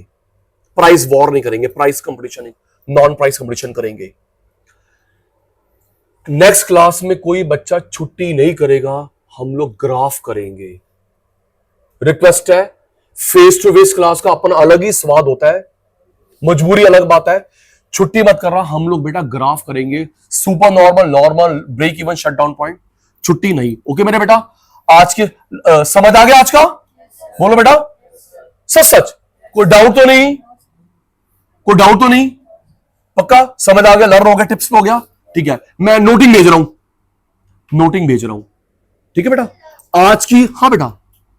प्राइस वॉर नहीं करेंगे, price competition, non price competition करेंगे। नेक्स्ट क्लास में कोई बच्चा छुट्टी नहीं करेगा, हम लोग ग्राफ करेंगे। रिक्वेस्ट है, फेस टू फेस क्लास का अपना अलग ही स्वाद होता है, मजबूरी अलग बात है। छुट्टी मत कर रहा, हम लोग बेटा ग्राफ करेंगे। Super normal, normal, break even, shut down point, छुट्टी नहीं। ओके मेरे बेटा, आज के समझ आ गया आज का? बोलो बेटा, सच सच, कोई डाउट तो नहीं? कोई डाउट तो नहीं? पक्का समझ आ गया, लर्न हो गया, टिप्स हो गया? ठीक है, मैं नोटिंग भेज रहा हूं, नोटिंग भेज रहा हूं। ठीक है बेटा, आज की, हाँ बेटा,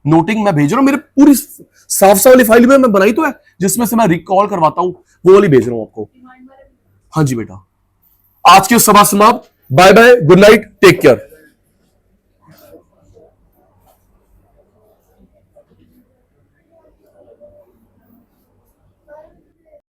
नोटिंग मैं भेज रहा हूं। मेरे पूरी साफ साफ वाली फाइल में मैं बनाई तो है, जिसमें से मैं रिकॉल करवाता हूं, वो वाली भेज रहा हूं आपको। हाँ जी बेटा, आज की सभा समाप्त। Bye bye, good night, take care.